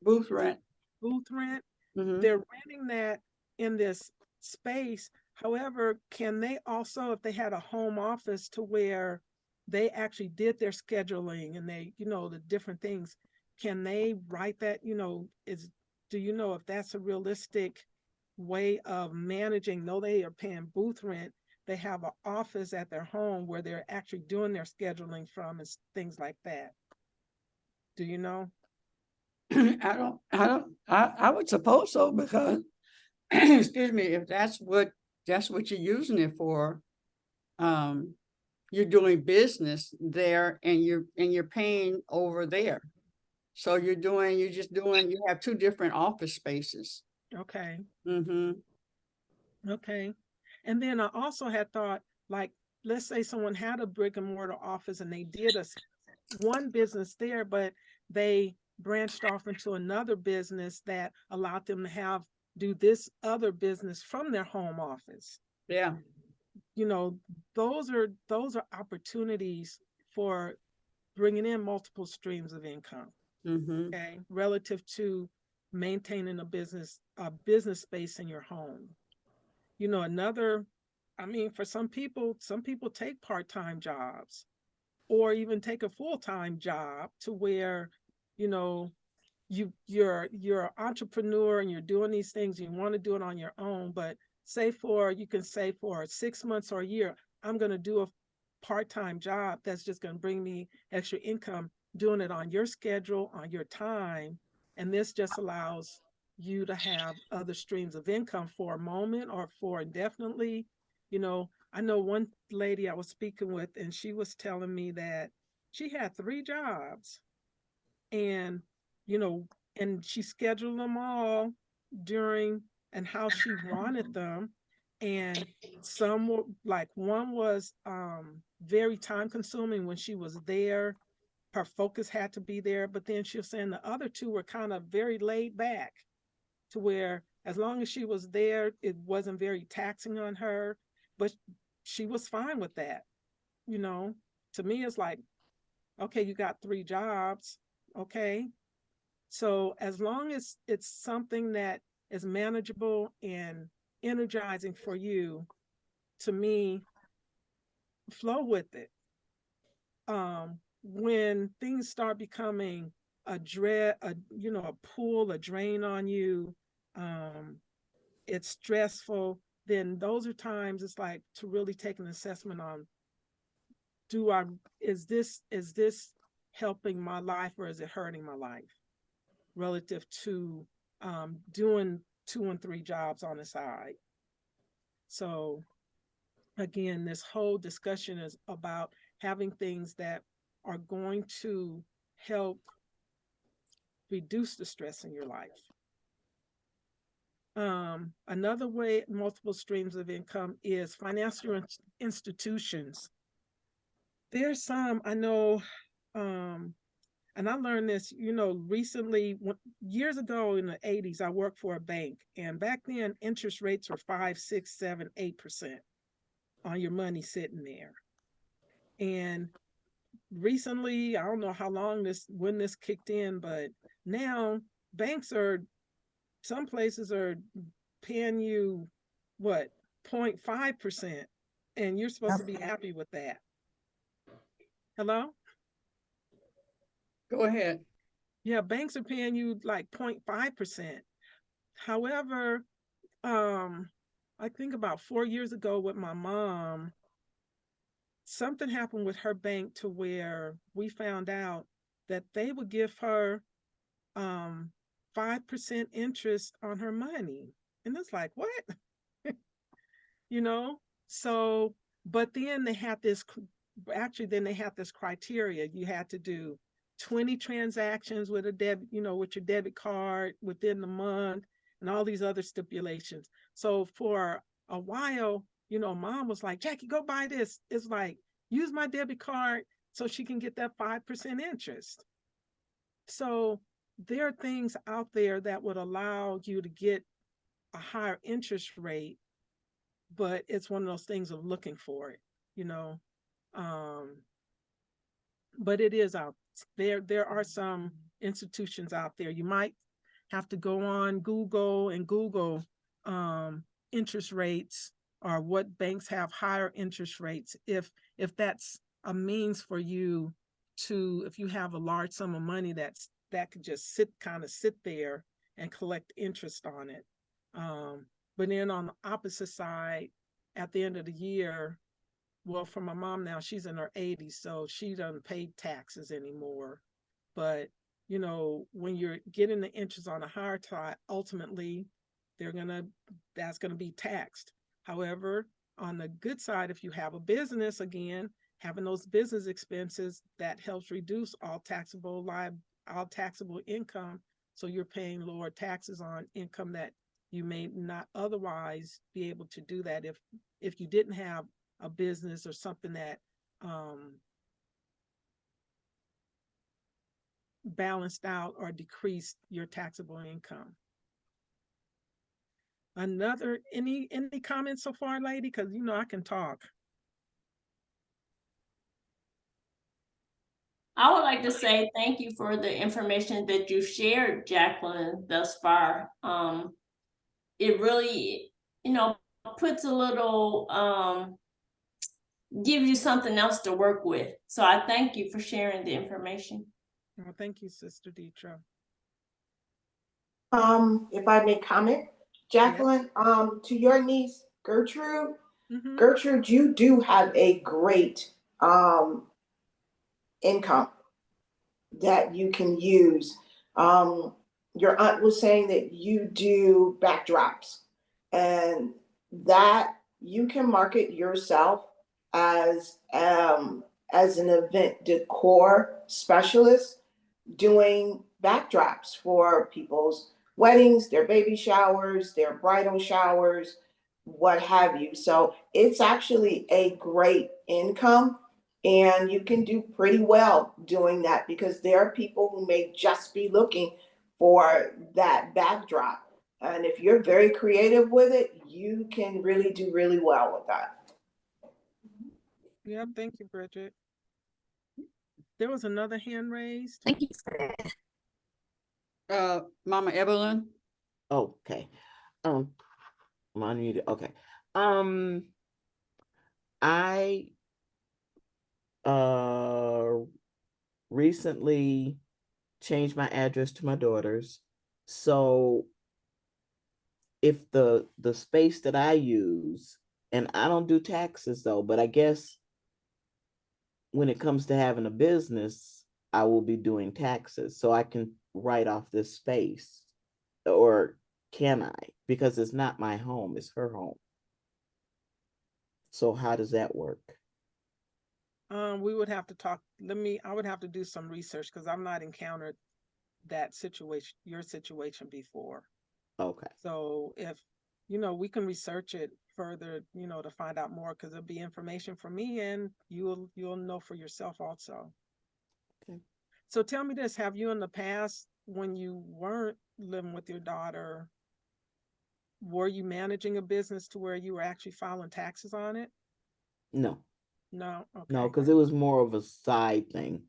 Booth rent. Booth rent. Mhm. They're renting that in this space. However, can they also, if they had a home office to where they actually did their scheduling and they, the different things, can they write that, do you know if that's a realistic way of managing? Though they are paying booth rent, they have an office at their home where they're actually doing their scheduling from and things like that. Do you know? I would suppose so, because excuse me, if that's what you're using it for, you're doing business there and you're paying over there. So you have two different office spaces. Okay. Mm-hmm. Okay. And then I also had thought, like, let's say someone had a brick and mortar office and they did one business there, but they branched off into another business that allowed them to do this other business from their home office. Yeah. Those are opportunities for bringing in multiple streams of income. Mm-hmm. Okay, relative to maintaining a business space in your home. For some people take part-time jobs or even take a full-time job to where, you're an entrepreneur and you're doing these things, you want to do it on your own, but you can say for 6 months or a year, I'm going to do a part-time job that's just going to bring me extra income, doing it on your schedule, on your time. And this just allows you to have other streams of income for a moment or for indefinitely. I know one lady I was speaking with, and she was telling me that she had 3 jobs, and and she scheduled them all during and how she wanted them. And some were like, one was very time consuming when she was there. Her focus had to be there. But then she was saying the other 2 were kind of very laid back to where as long as she was there, it wasn't very taxing on her. But she was fine with that. To me, it's like, okay, you got 3 jobs. Okay. So as long as it's something that is manageable and energizing for you, to me, flow with it. When things start becoming a pull, a drain on you, it's stressful, then those are times it's like to really take an assessment on, is this helping my life or is it hurting my life, relative to doing 2 and 3 jobs on the side. So again, this whole discussion is about having things that are going to help reduce the stress in your life. Another way, multiple streams of income, is financial institutions. There's some, I know and I learned this, recently, years ago in the 80s, I worked for a bank. And back then, interest rates were 5, 6, 7, 8% on your money sitting there. And recently, I don't know how long when this kicked in, but now some places are paying you what, 0.5%, and you're supposed to be happy with that. Hello? Go ahead. Yeah, banks are paying you like 0.5%. However, I think about 4 years ago with my mom, something happened with her bank to where we found out that they would give her 5% interest on her money. And it's like, what? you know? So, but then they had this criteria. You had to do 20 transactions with with your debit card within the month, and all these other stipulations. So for a while, mom was like, Jackie, go buy this. It's like, use my debit card so she can get that 5% interest. So there are things out there that would allow you to get a higher interest rate, but it's one of those things of looking for it, you know. But it is out there. There are some institutions out there. You might have to go on Google and Google interest rates, or what banks have higher interest rates, if that's a means for you to, if you have a large sum of money that could just sit there and collect interest on it. But then on the opposite side, at the end of the year, well, for my mom now, she's in her 80s, so she doesn't pay taxes anymore. But, when you're getting the interest on a higher side, ultimately, that's gonna be taxed. However, on the good side, if you have a business, again, having those business expenses, that helps reduce all taxable income. So you're paying lower taxes on income that you may not otherwise be able to do that if you didn't have a business or something that balanced out or decreased your taxable income. Any comments so far, lady? Because I can talk. I would like to say thank you for the information that you shared, Jacqueline, thus far. It really, puts a little, gives you something else to work with. So I thank you for sharing the information. Well, thank you, Sister Deitra. If I may comment, Jacqueline, to your niece, Gertrude, Gertrude, you do have a great income that you can use. Your aunt was saying that you do backdrops, and that you can market yourself as an event decor specialist, doing backdrops for people's weddings, their baby showers, their bridal showers, what have you. So it's actually a great income, and you can do pretty well doing that, because there are people who may just be looking for that backdrop. And if you're very creative with it, you can really do really well with that. Yeah, thank you, Bridget. There was another hand raised. Thank you. Mama Evelyn. Okay. I'm unmuted. Okay. I recently changed my address to my daughter's. So if the space that I use, and I don't do taxes though, but I guess when it comes to having a business, I will be doing taxes. So I can write off this space, or can I? Because it's not my home, it's her home. So how does that work? We would have to talk. I would have to do some research, because I've not encountered that situation, your situation, before. Okay. So if, we can research it further, to find out more, because it'll be information for me, and you'll know for yourself also. So tell me this, have you in the past, when you weren't living with your daughter, were you managing a business to where you were actually filing taxes on it? No, No, no, okay. because it was more of a side thing.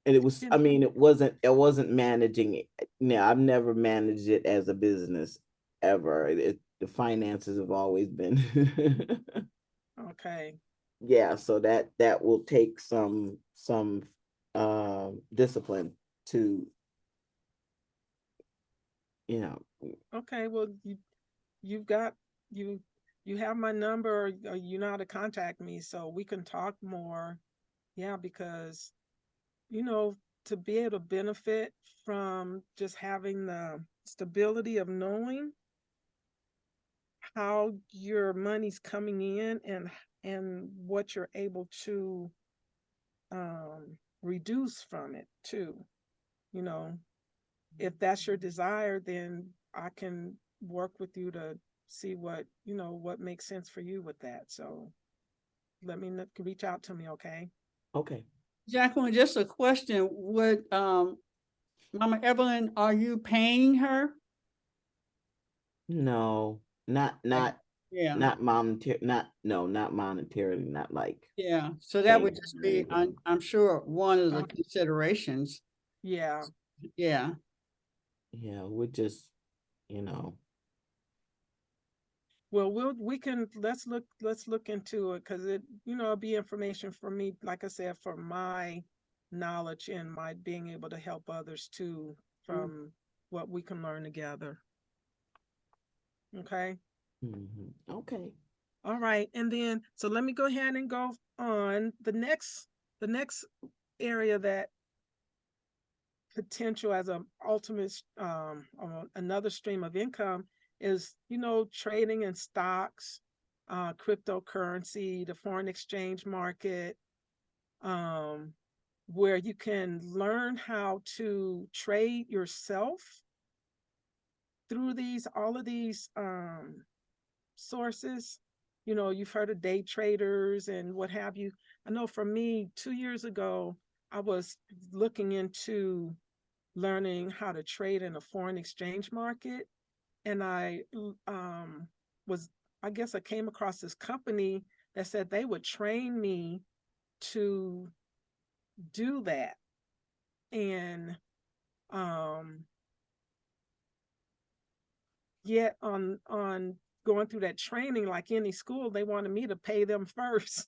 And it was, I Didn't- mean, it wasn't managing it. No, I've never managed it as a business ever. The finances have always been Okay, yeah, so that will take some discipline to, you know. okay, well, you've got, you, you have my number, or you know how to contact me, so we can talk more. Yeah, because, you know, to be able to benefit from just having the stability of knowing how your money's coming in, and what you're able to reduce from it too. You know, if that's your desire, then I can work with you to see what, you know, what makes sense for you with that. So let me reach out to me, okay? Okay. Jacqueline, just a question, would, Mama Evelyn, are you paying her? No, not Yeah, not monetary, not no, not monetarily, not like yeah, so that would payments just or be, anything. I'm sure, one of the Okay. considerations, Yeah. yeah. Yeah, we're just, you know. Well, we can, let's look into it, because it, you know, it'll be information for me, like I said, for my knowledge and my being able to help others too, from what we can learn together. Okay. Okay. All right. And then, so let me go ahead and go on the next area that potential as a ultimate, another stream of income is, you know, trading in stocks, cryptocurrency, the foreign exchange market, where you can learn how to trade yourself through all of these sources. You know, you've heard of day traders and what have you. I know for me, 2 years ago, I was looking into learning how to trade in a foreign exchange market. And I was, I guess I came across this company that said they would train me to do that. And um, yet on going through that training, like any school, they wanted me to pay them first.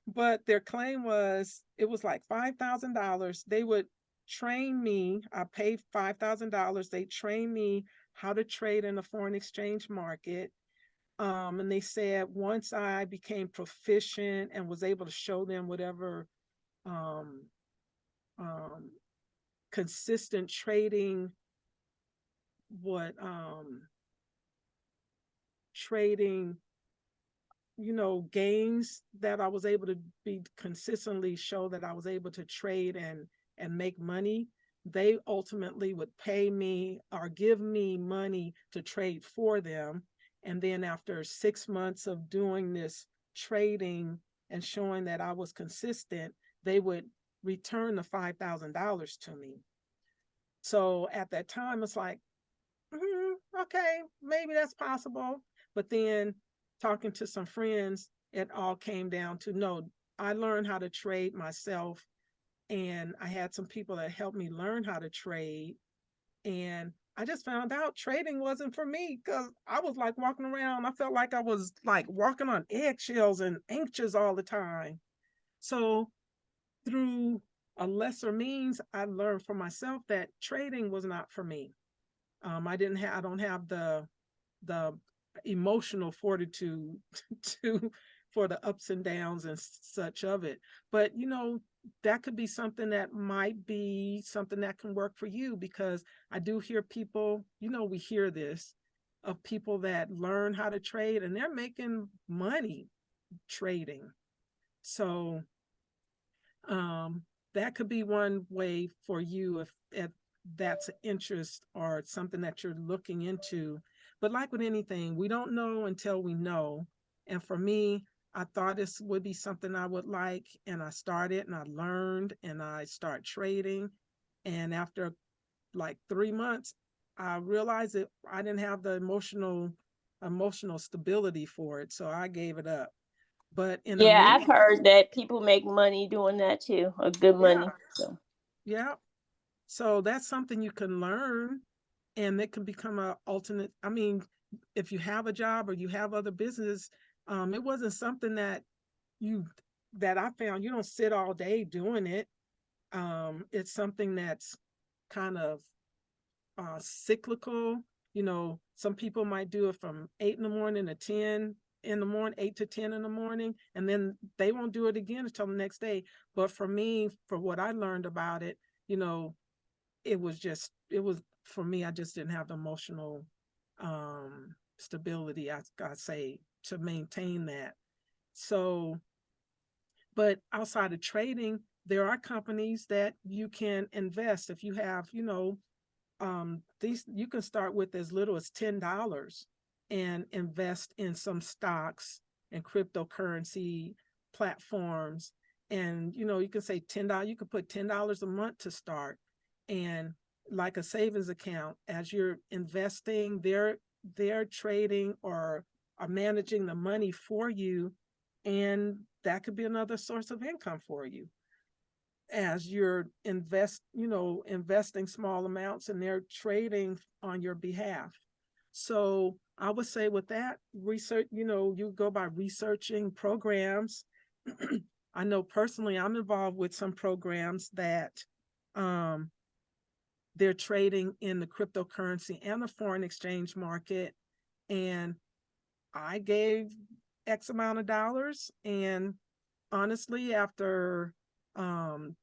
But their claim was it was like $5,000. They would train me. I paid $5,000. They trained me how to trade in the foreign exchange market. And they said once I became proficient and was able to show them whatever um, um, consistent trading, what trading, you know, gains that I was able to be consistently show that I was able to trade and make money, they ultimately would pay me or give me money to trade for them. And then after 6 months of doing this trading and showing that I was consistent, they would return the $5,000 to me. So at that time, it's like, okay, maybe that's possible. But then talking to some friends, it all came down to no, I learned how to trade myself. And I had some people that helped me learn how to trade. And I just found out trading wasn't for me, because I was like walking around. I felt like I was like walking on eggshells and anxious all the time. So through a lesser means, I learned for myself that trading was not for me. I don't have the emotional fortitude to for the ups and downs and such of it. But you know, that could be something that might be something that can work for you, because I do hear people, you know, we hear this of people that learn how to trade and they're making money trading. So um, that could be one way for you if that's an interest or something that you're looking into. But like with anything, we don't know until we know. And for me, I thought this would be something I would like, and I started and I learned and I start trading. And after like 3 months, I realized that I didn't have the emotional stability for it. So I gave it up. But in the Yeah, I've meantime, heard that people make money doing that too, or good money. yeah, So yeah. So that's something you can learn, and it can become a alternate. I mean, if you have a job or you have other business, it wasn't something you that I found. You don't sit all day doing it. It's something that's kind of cyclical. You know, some people might do it from 8 in the morning to 10 in the morning, 8 to 10 in the morning, and then they won't do it again until the next day. But for me, for what I learned about it, you know, it was for me, I just didn't have the emotional stability, I say, to maintain that. So, but outside of trading, there are companies that you can invest if you have, these you can start with as little as $10 and invest in some stocks and cryptocurrency platforms. And you can say $10, you could put $10 a month to start. And like a savings account, as you're investing, they're trading or are managing the money for you. And that could be another source of income for you as you're investing small amounts, and they're trading on your behalf. So I would say with that research, you go by researching programs. I know personally I'm involved with some programs that um, they're trading in the cryptocurrency and the foreign exchange market. And I gave X amount of dollars, and honestly, after 9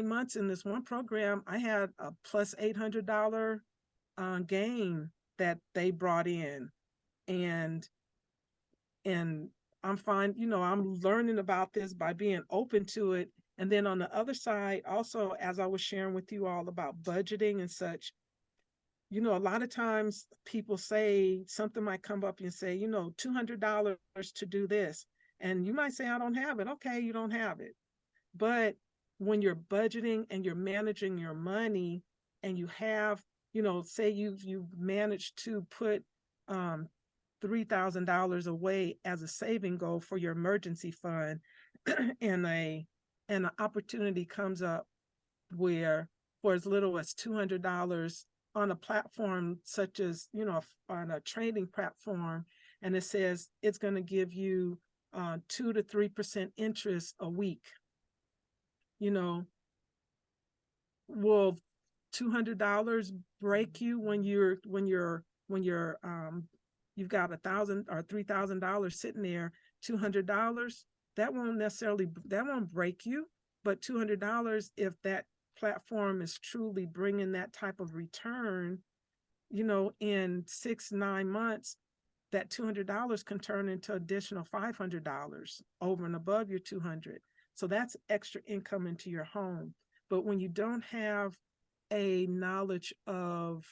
months in this one program, I had a plus $800 gain that they brought in. And and I'm fine, I'm learning about this by being open to it. And then on the other side, also, as I was sharing with you all about budgeting and such, a lot of times people say something might come up and say, $200 to do this. And you might say, I don't have it. Okay, you don't have it. But when you're budgeting and you're managing your money, and you have, say you've managed to put $3,000 away as a saving goal for your emergency fund, and an opportunity comes up where for as little as $200 on a platform such as, on a trading platform, and it says it's going to give you 2 to 3% interest a week. Will $200 break you when you've got $1,000 or $3,000 sitting there? $200, that won't break you. But $200, if that platform is truly bringing that type of return, in 6-9 months, that $200 can turn into additional $500 over and above your 200. So that's extra income into your home. But when you don't have a knowledge of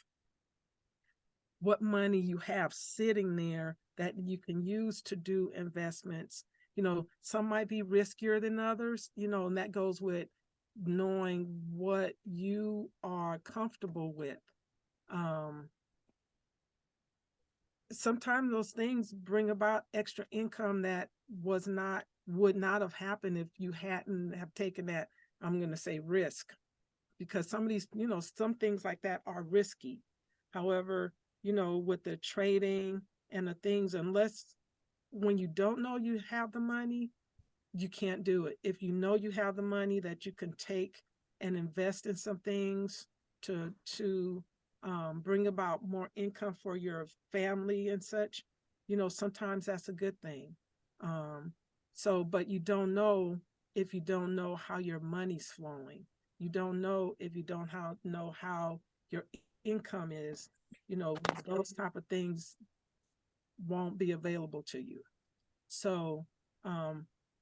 what money you have sitting there that you can use to do investments, some might be riskier than others, and that goes with knowing what you are comfortable with. Sometimes those things bring about extra income that would not have happened if you hadn't have taken that, I'm going to say, risk, because some of these, some things like that are risky. However, with the trading and the things, unless when you don't know you have the money, you can't do it. If you know you have the money that you can take and invest in some things to bring about more income for your family and such, sometimes that's a good thing. But you don't know if you don't know how your money's flowing. You don't know if you don't know how your income is. Those type of things won't be available to you. So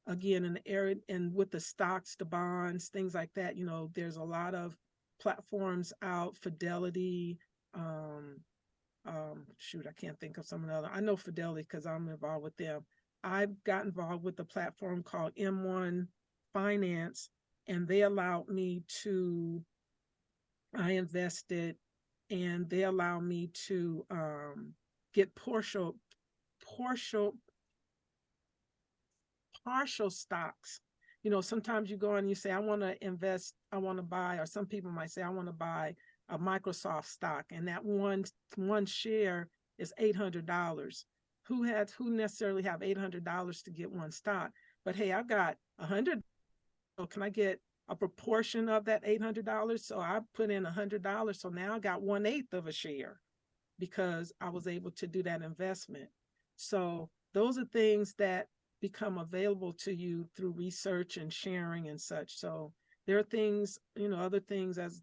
again, in the area and with the stocks, the bonds, things like that, there's a lot of platforms out. Fidelity, shoot, I can't think of some of the other. I know Fidelity because I'm involved with them. I've got involved with a platform called M1 Finance, and they allowed me to, I invested, and they allow me to get partial stocks. You know, sometimes you go and you say, I want to invest, I want to buy, or some people might say, I want to buy a Microsoft stock, and that one share is $800. Who necessarily have $800 to get one stock? But hey, I've got 100. So can I get a proportion of that $800? So I put in $100. So now I got 1/8 of a share because I was able to do that investment. So those are things that become available to you through research and sharing and such. So there are things, you know, other things as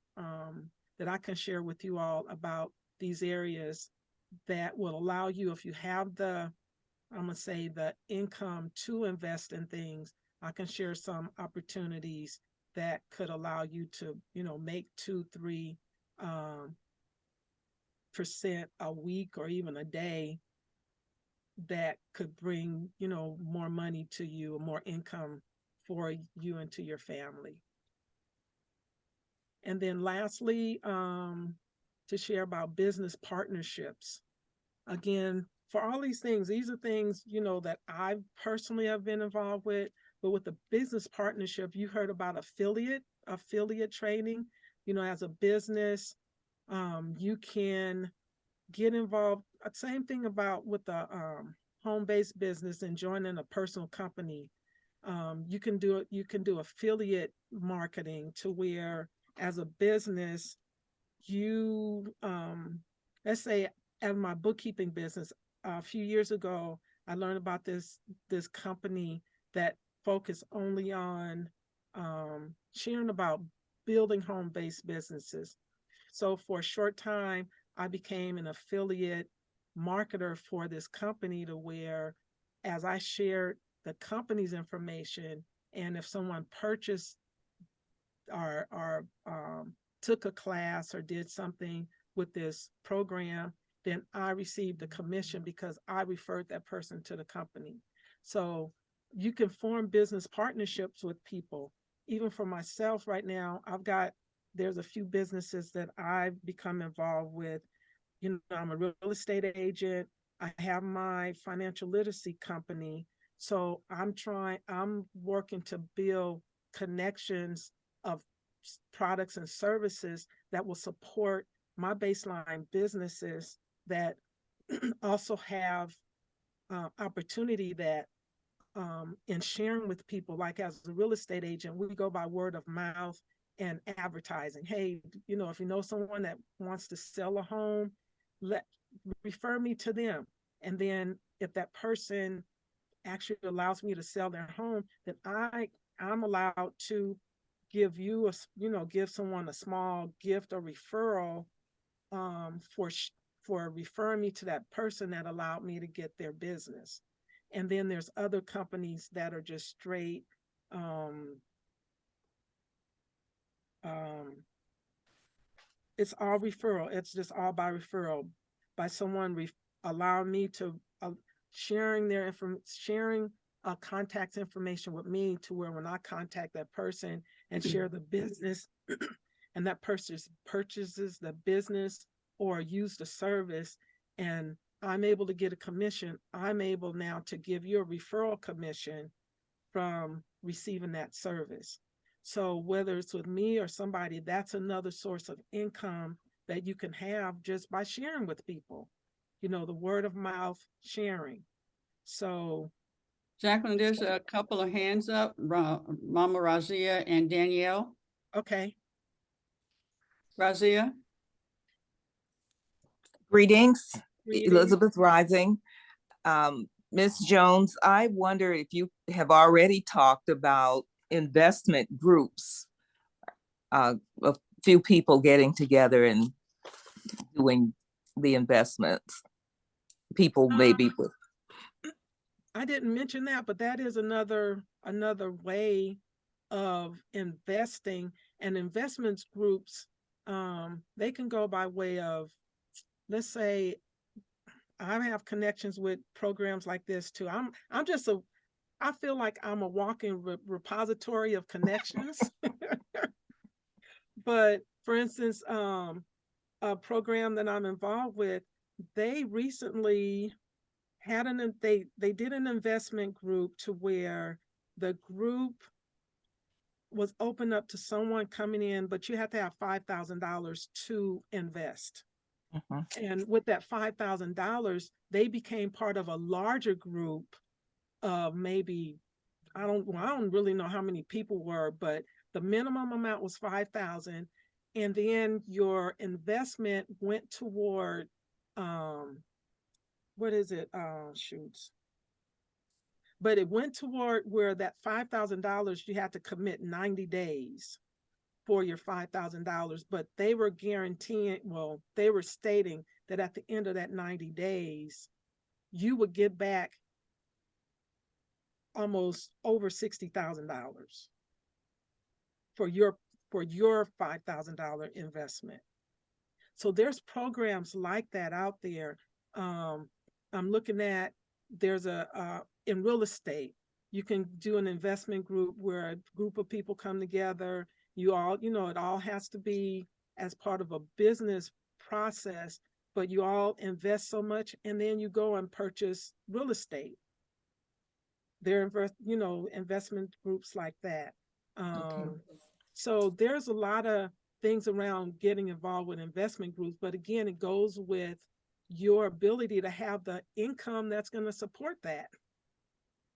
that I can share with you all about these areas that will allow you, if you have the, I'm gonna say, the income to invest in things, I can share some opportunities that could allow you to, you know, make 2-3% a week or even a day that could bring, you know, more money to you, more income for you and to your family. And then lastly, to share about business partnerships. Again, for all these things are things, you know, that I personally have been involved with. But with the business partnership, you heard about affiliate training. You know, as a business, you can get involved. Same thing about with the home-based business and joining a personal company. You can do affiliate marketing to where, as a business, you let's say at my bookkeeping business a few years ago, I learned about this company that focused only on sharing about building home-based businesses. So for a short time, I became an affiliate marketer for this company, to where, as I shared the company's information, and if someone purchased or took a class or did something with this program, then I received a commission because I referred that person to the company. So you can form business partnerships with people. Even for myself right now, there's a few businesses that I've become involved with. You know, I'm a real estate agent. I have my financial literacy company. So I'm working to build connections of products and services that will support my baseline businesses that also have opportunity that in sharing with people. Like, as a real estate agent, we go by word of mouth and advertising. Hey, you know, if you know someone that wants to sell a home, refer me to them. And then if that person actually allows me to sell their home, then I'm allowed to give give someone a small gift or referral for referring me to that person that allowed me to get their business. And then there's other companies that are just straight it's all referral. It's just all by referral, by someone allowing me to sharing contact information with me, to where when I contact that person and share the business, and that person purchases the business or use the service, and I'm able to get a commission, I'm able now to give you a referral commission from receiving that service. So whether it's with me or somebody, that's another source of income that you can have just by sharing with people, you know, the word of mouth sharing. So Jacqueline, there's a couple of hands up, Mama Raziya and Danielle. okay. Raziya? Greetings, Greetings. Elizabeth Rising. Ms. Jones, I wonder if you have already talked about investment groups, a few people getting together and doing the investments. People maybe with. I didn't mention that, but that is another way of investing. And investments groups, they can go by way of, let's say, I have connections with programs like this too. I feel like I'm a walking repository of connections. But for instance, a program that I'm involved with, they recently had they did an investment group to where the group was open up to someone coming in, but you have to have $5,000 to invest. And with that $5,000, they became part of a larger group of maybe, I don't really know how many people were, but the minimum amount was 5,000. And then your investment went toward, what is it? Shoots. But it went toward where that $5,000, you had to commit 90 days for your $5,000, but they were guaranteeing, well, they were stating that at the end of that 90 days, you would get back almost over $60,000 for your $5,000 investment. So there's programs like that out there. I'm looking at, there's in real estate, you can do an investment group where a group of people come together. You all, it all has to be as part of a business process, but you all invest so much and then you go and purchase real estate. There are, investment groups like that. So there's a lot of things around getting involved with investment groups, but again, it goes with your ability to have the income that's going to support that,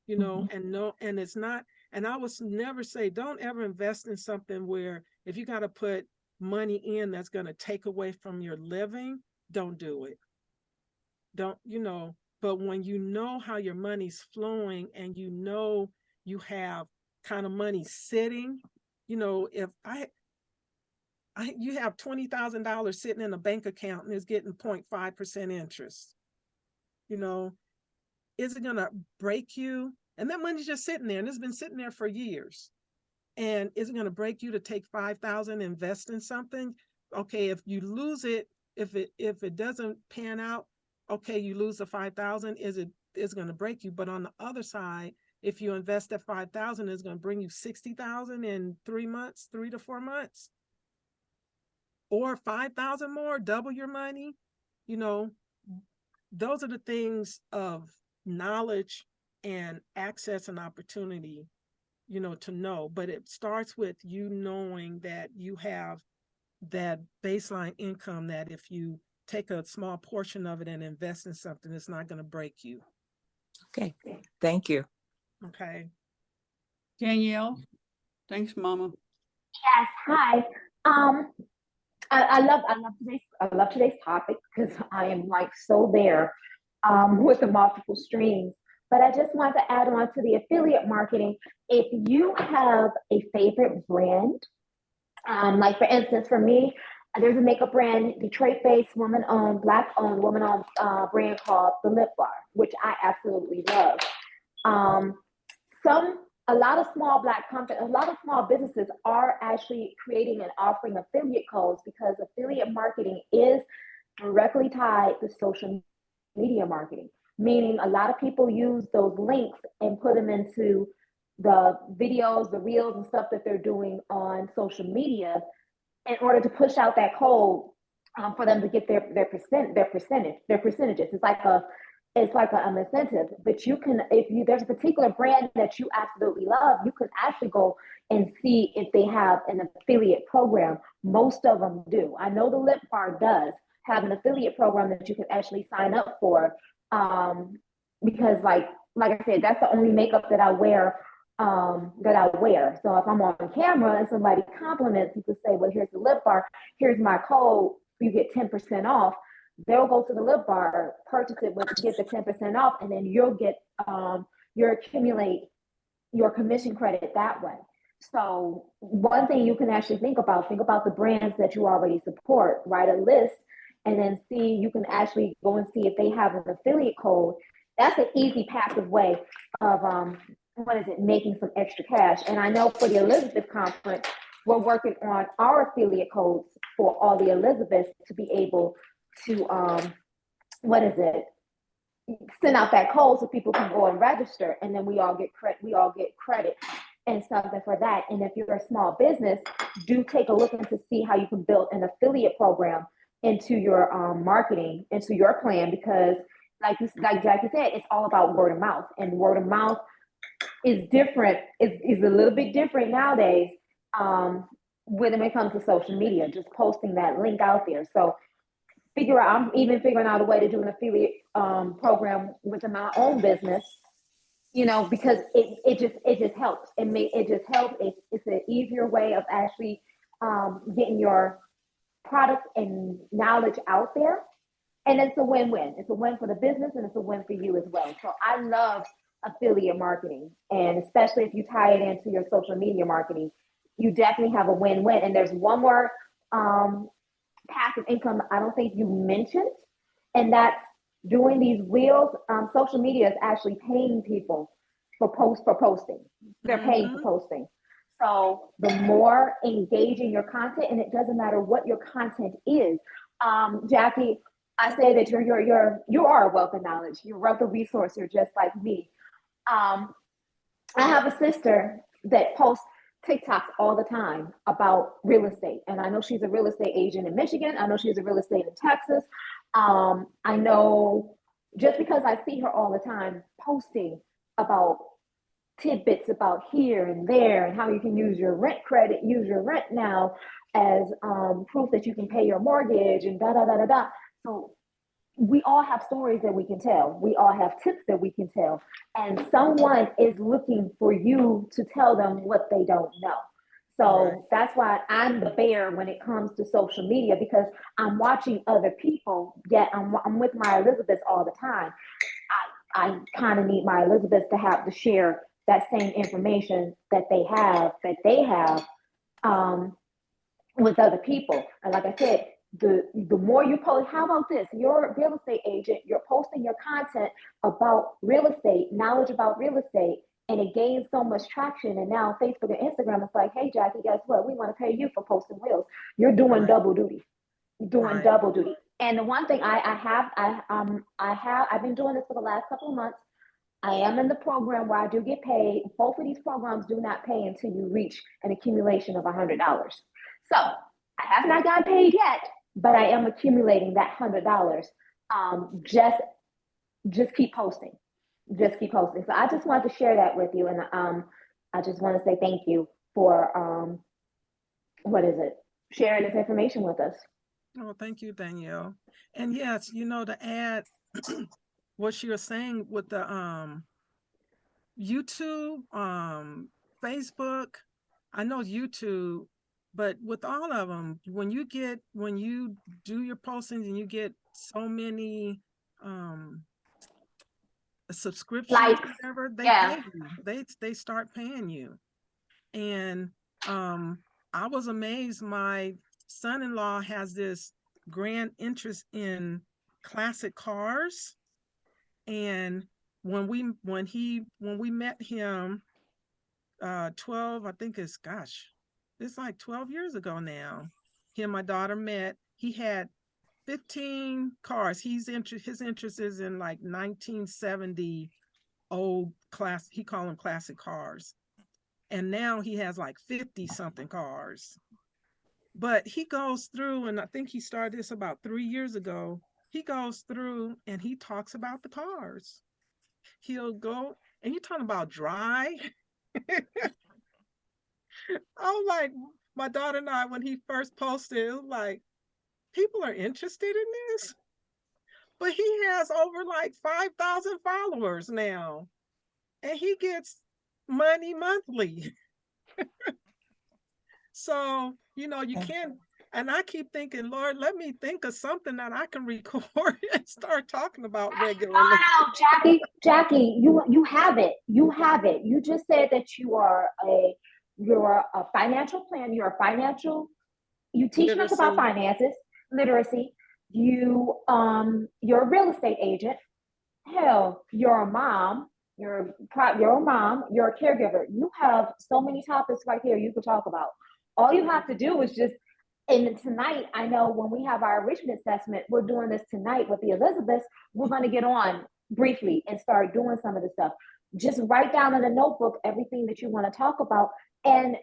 and it's not, and I would never say, don't ever invest in something where if you got to put money in that's going to take away from your living, don't do it. But when you know how your money's flowing and you have kind of money sitting, if you have $20,000 sitting in a bank account and it's getting 0.5% interest, is it going to break you? And that money's just sitting there and it's been sitting there for years. And is it going to break you to take 5,000, invest in something? Okay, if you lose it, if it doesn't pan out, okay, you lose the 5,000, is going to break you. But on the other side, if you invest that 5,000, it's going to bring you 60,000 in 3 to 4 months, or 5,000 more, double your money. Those are the things of knowledge and access and opportunity, to know. But it starts with you knowing that you have that baseline income, that if you take a small portion of it and invest in something, it's not going to break you. Okay, thank you. Okay. Danielle, thanks, Mama. Yes, hi. I love today's topic because I am like so there with the multiple streams. But I just want to add on to the affiliate marketing. If you have a favorite brand, like for instance, for me, there's a makeup brand, Detroit-based, woman-owned, Black-owned, woman-owned brand called The Lip Bar, which I absolutely love. A lot of small businesses are actually creating and offering affiliate codes because affiliate marketing is directly tied to social media marketing, meaning a lot of people use those links and put them into the videos, the reels and stuff that they're doing on social media in order to push out that code for them to get their percentages. It's like an incentive, but there's a particular brand that you absolutely love, you can actually go and see if they have an affiliate program. Most of them do. I know the Lip Bar does have an affiliate program that you can actually sign up for, because like I said, that's the only makeup that I wear. So if I'm on camera and somebody compliments, you can say, well, here's the Lip Bar, here's my code, you get 10% off. They'll go to the Lip Bar, purchase it get the 10% off, and then you'll accumulate your commission credit that way. So one thing you can actually think about the brands that you already support, write a list, and then you can actually go and see if they have an affiliate code. That's an easy, passive way of making some extra cash. And I know for the Elizabeth Conference, we're working on our affiliate codes for all the Elizabeths to be able to send out that code so people can go and register, and then we all get credit and something for that. And if you're a small business, do take a look into see how you can build an affiliate program into your marketing, into your plan, because like Jackie said, it's all about word of mouth, and word of mouth is different, is a little bit different nowadays when it comes to social media, just posting that link out there. So I'm even figuring out a way to do an affiliate program within my own business, you know, because it just helps. It just helps. It's an easier way of actually getting your product and knowledge out there. And it's a win-win. It's a win for the business, and it's a win for you as well. So I love affiliate marketing, and especially if you tie it into your social media marketing, you definitely have a win-win. And there's one more passive income I don't think you mentioned, and that's doing these reels. Social media is actually paying people for posting. They're paying for posting. So the more engaging your content, and it doesn't matter what your content is. Jackie, I say that you are a wealth of knowledge. You're a wealth of resource. You're just like me. I have a sister that posts TikToks all the time about real estate. And I know she's a real estate agent in Michigan. I know she's a real estate in Texas. I know just because I see her all the time posting about tidbits about here and there, and how you can use your rent credit, use your rent now as proof that you can pay your mortgage, and da da da da da. So we all have stories that we can tell. We all have tips that we can tell. And someone is looking for you to tell them what they don't know. So that's why I'm the bear when it comes to social media, because I'm watching other people, yet I'm with my Elizabeth all the time. I kind of need my Elizabeth to have to share that same information that they have with other people. And like I said, the more you post, how about this? You're a real estate agent, you're posting your content about real estate, knowledge about real estate, and it gains so much traction. And now Facebook and Instagram is like, hey, Jackie, guess what? We want to pay you for posting reels. You're doing double duty. You're doing double duty. And the one thing I've been doing this for the last couple of months. I am in the program where I do get paid. Both of these programs do not pay until you reach an accumulation of $100. So I have not gotten paid yet, but I am accumulating that $100. Just keep posting. Just keep posting. So I just wanted to share that with you. And I just want to say thank you for, sharing this information with us. Oh, thank you, Danielle. And yes, you know, to add what you're saying with the YouTube, Facebook, I know YouTube, but with all of them, when you do your postings and you get so many subscriptions, Likes. whatever, they Yeah. pay you. They start paying you. And I was amazed. My son-in-law has this grand interest in classic cars. And when we met him 12, I think it's like 12 years ago now. Him and my daughter met. He had 15 cars. His interest is in like 1970 old class, he call them classic cars. And now he has like 50 something cars. But he goes through, and I think he started this about 3 years ago. He goes through and he talks about the cars. He'll go, and you're talking about dry. I'm like, my daughter and I, when he first posted, it was like, people are interested in this. But he has over like 5,000 followers now, and he gets money monthly. So, you know, you can't, and I keep thinking, Lord, let me think of something that I can record and start talking about regularly. No, Jackie, you have it. You have it. You just said that you're a financial plan. You teaching us about finances, literacy. You're a real estate agent. Hell, you're a mom. You're a mom. You're a caregiver. You have so many topics right here you could talk about. All you have to do is just, and tonight, I know when we have our enrichment assessment, we're doing this tonight with the Elizabeths, we're going to get on briefly and start doing some of the stuff. Just write down in a notebook everything that you want to talk about. And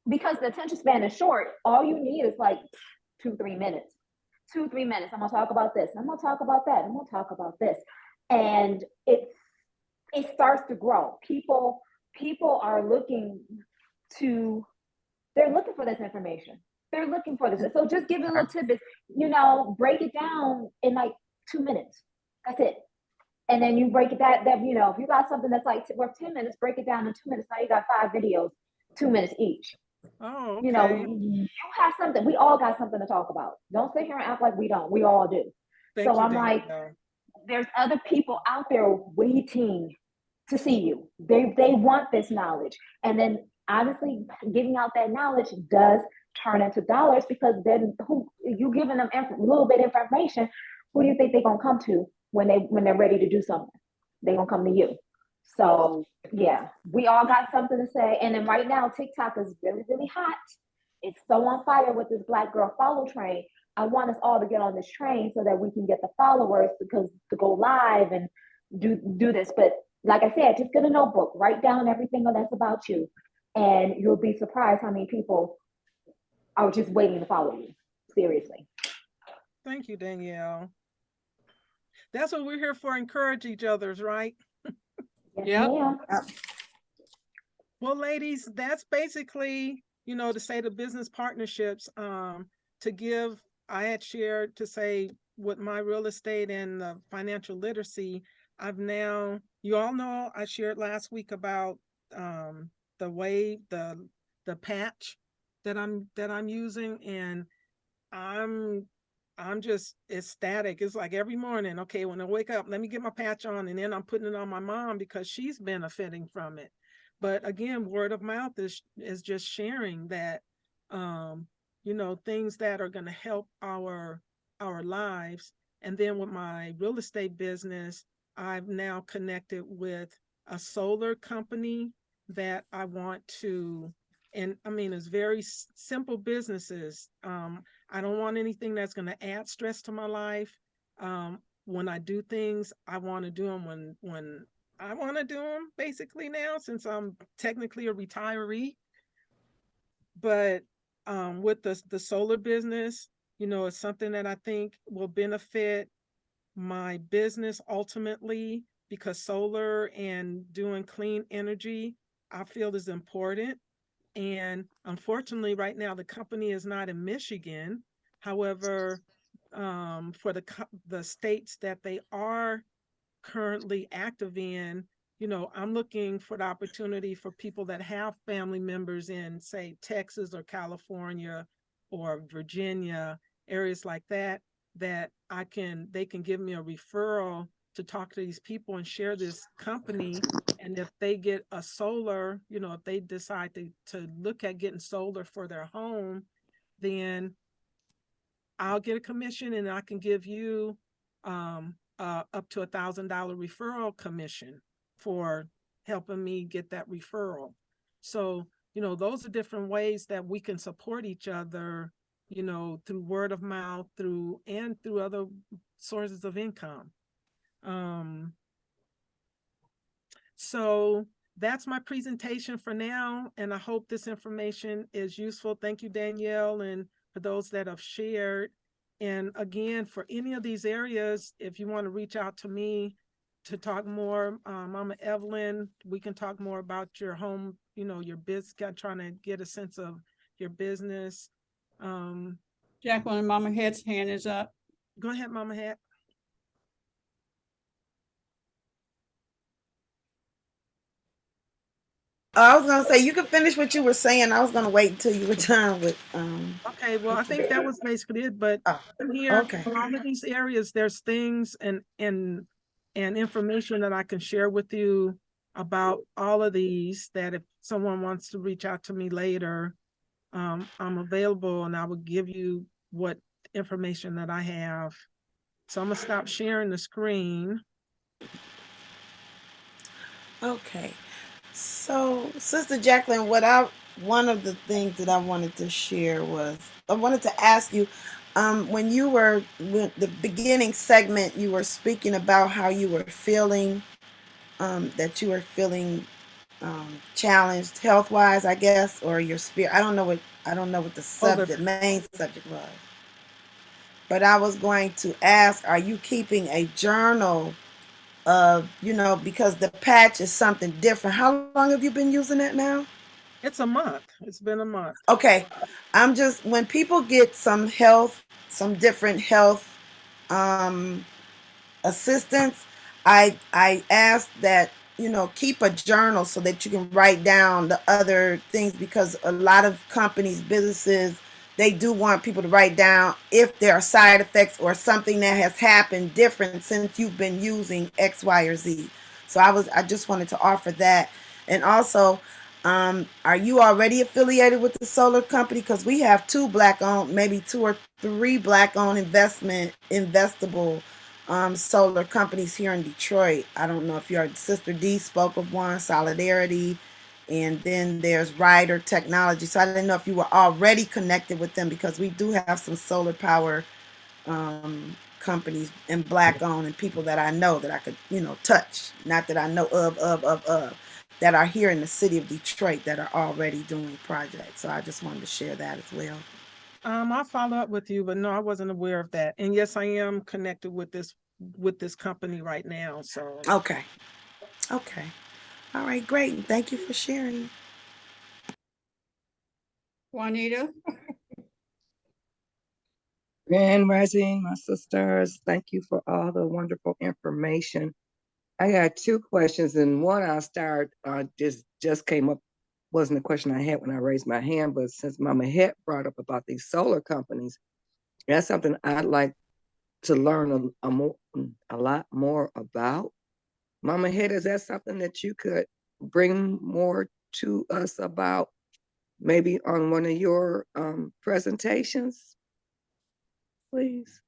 because the attention span is short, all you need is like 2-3 minutes. 2-3 minutes. I'm gonna talk about this. I'm gonna talk about that. I'm gonna talk about this. And it starts to grow. People are looking they're looking for this information. They're looking for this. So just give it a little tidbits, break it down in like 2 minutes. That's it. And then you break it that if you got something that's like worth 10 minutes, break it down in 2 minutes. Now you got 5 videos, 2 minutes each. Oh, okay. You have something. We all got something to talk about. Don't sit here and act like we don't. We all do. Thank you, I'm like, there's other people out there waiting to see you. They want this knowledge. And then honestly, giving out that knowledge does turn into dollars, because then you giving them a little bit of information, who do you think they're gonna come to when they're ready to do something? They're gonna come to you. So yeah, we all got something to say. And then right now, TikTok is really, really hot. It's so on fire with this Black Girl Follow train. I want us all to get on this train so that we can get the followers to go live and do this. But like I said, just get a notebook, write down everything that's about you, and you'll be surprised how many people are just waiting to follow you. Seriously. Thank you, Danielle. That's what we're here for, encourage each other's, right? Yeah. Well, ladies, that's basically, to say the business partnerships, to give, I had shared to say with my real estate and the financial literacy, you all know I shared last week about the wave, the patch that I'm using, and I'm just ecstatic. It's like every morning, okay, when I wake up, let me get my patch on, and then I'm putting it on my mom because she's benefiting from it. But again, word of mouth is just sharing that, things that are going to help our lives. And then with my real estate business, I've now connected with a solar company that I want to, and I mean, it's very simple businesses. I don't want anything that's going to add stress to my life. When I do things, I want to do them when I want to do them, basically, now, since I'm technically a retiree. But with the solar business, it's something that I think will benefit my business ultimately, because solar and doing clean energy, I feel, is important. And unfortunately, right now, the company is not in Michigan. However, for the states that they are currently active in, I'm looking for the opportunity for people that have family members in, say, Texas or California or Virginia, areas like that, that they can give me a referral to talk to these people and share this company. And if they get a solar, if they decide to look at getting solar for their home, then I'll get a commission, and I can give you up to $1,000 referral commission for helping me get that referral. So, those are different ways that we can support each other, through word of mouth, through other sources of income. So that's my presentation for now, and I hope this information is useful. Thank you, Danielle, and for those that have shared. And again, for any of these areas, if you want to reach out to me to talk more, Mama Evelyn, we can talk more about your home, your business, trying to get a sense of your business. Jacqueline, Mama Hat's hand is up. Go ahead, Mama Hat. I was gonna say you can finish what you were saying. I was gonna wait until you were done with. Okay, well, I think that was basically it. But here, okay. all of these areas, there's things and information that I can share with you about all of these, that if someone wants to reach out to me later, I'm available, and I will give you what information that I have. So I'm gonna stop sharing the screen. Okay. So, Sister Jacqueline, one of the things that I wanted to share was, I wanted to ask you, when you were with the beginning segment, you were speaking about how you were feeling, that you were feeling challenged health wise, I guess, or your spirit. I don't know what the subject, main subject was. But I was going to ask, are you keeping a journal of, because the patch is something different. How long have you been using that now? It's a month. It's been a month. Okay. When people get some different health assistance, I ask that, keep a journal so that you can write down the other things, because a lot of companies, businesses, they do want people to write down if there are side effects or something that has happened different since you've been using X, Y, or Z. So I just wanted to offer that. And also, are you already affiliated with the solar company? Because we have 2 Black-owned, maybe 2 or 3 Black-owned investable solar companies here in Detroit. I don't know if your Sister D spoke of one, Solidarity, and then there's Ryder Technology. So I didn't know if you were already connected with them, because we do have some solar power companies and Black-owned, and people that I know that I could, touch. Not that I know of that are here in the city of Detroit that are already doing projects. So I just wanted to share that as well. I'll follow up with you, but no, I wasn't aware of that. And yes, I am connected with this company right now. So okay. All right, great. Thank you for sharing. Juanita? Grand Rising, my sisters. Thank you for all the wonderful information. I got 2 questions, and one I'll start just came up, wasn't a question I had when I raised my hand, but since Mama Het brought up about these solar companies, that's something I'd like to learn a lot more about. Mama Het, is that something that you could bring more to us about, maybe on one of your presentations, please?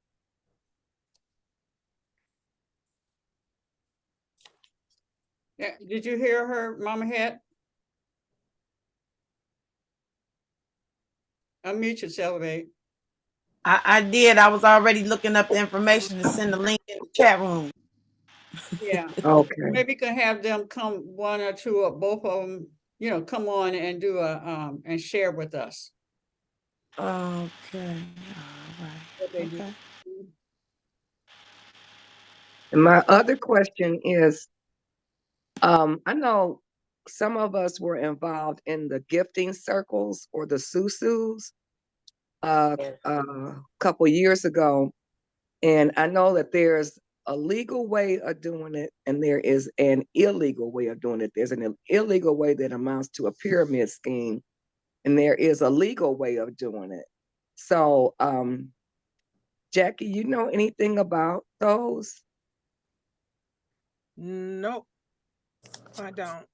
Yeah, did you hear her, Mama Het? Unmute yourself, babe. I did. I was already looking up the information to send the link in the chat room. Yeah. Okay. Maybe you can have them come, 1 or 2 or both of them, come on and do and share with us. Okay. All right. Okay. And my other question is, I know some of us were involved in the gifting circles or the susus a couple years ago, and I know that there's a legal way of doing it and there is an illegal way of doing it. There's an illegal way that amounts to a pyramid scheme, and there is a legal way of doing it. So, Jackie, you know anything about those? nope, I don't.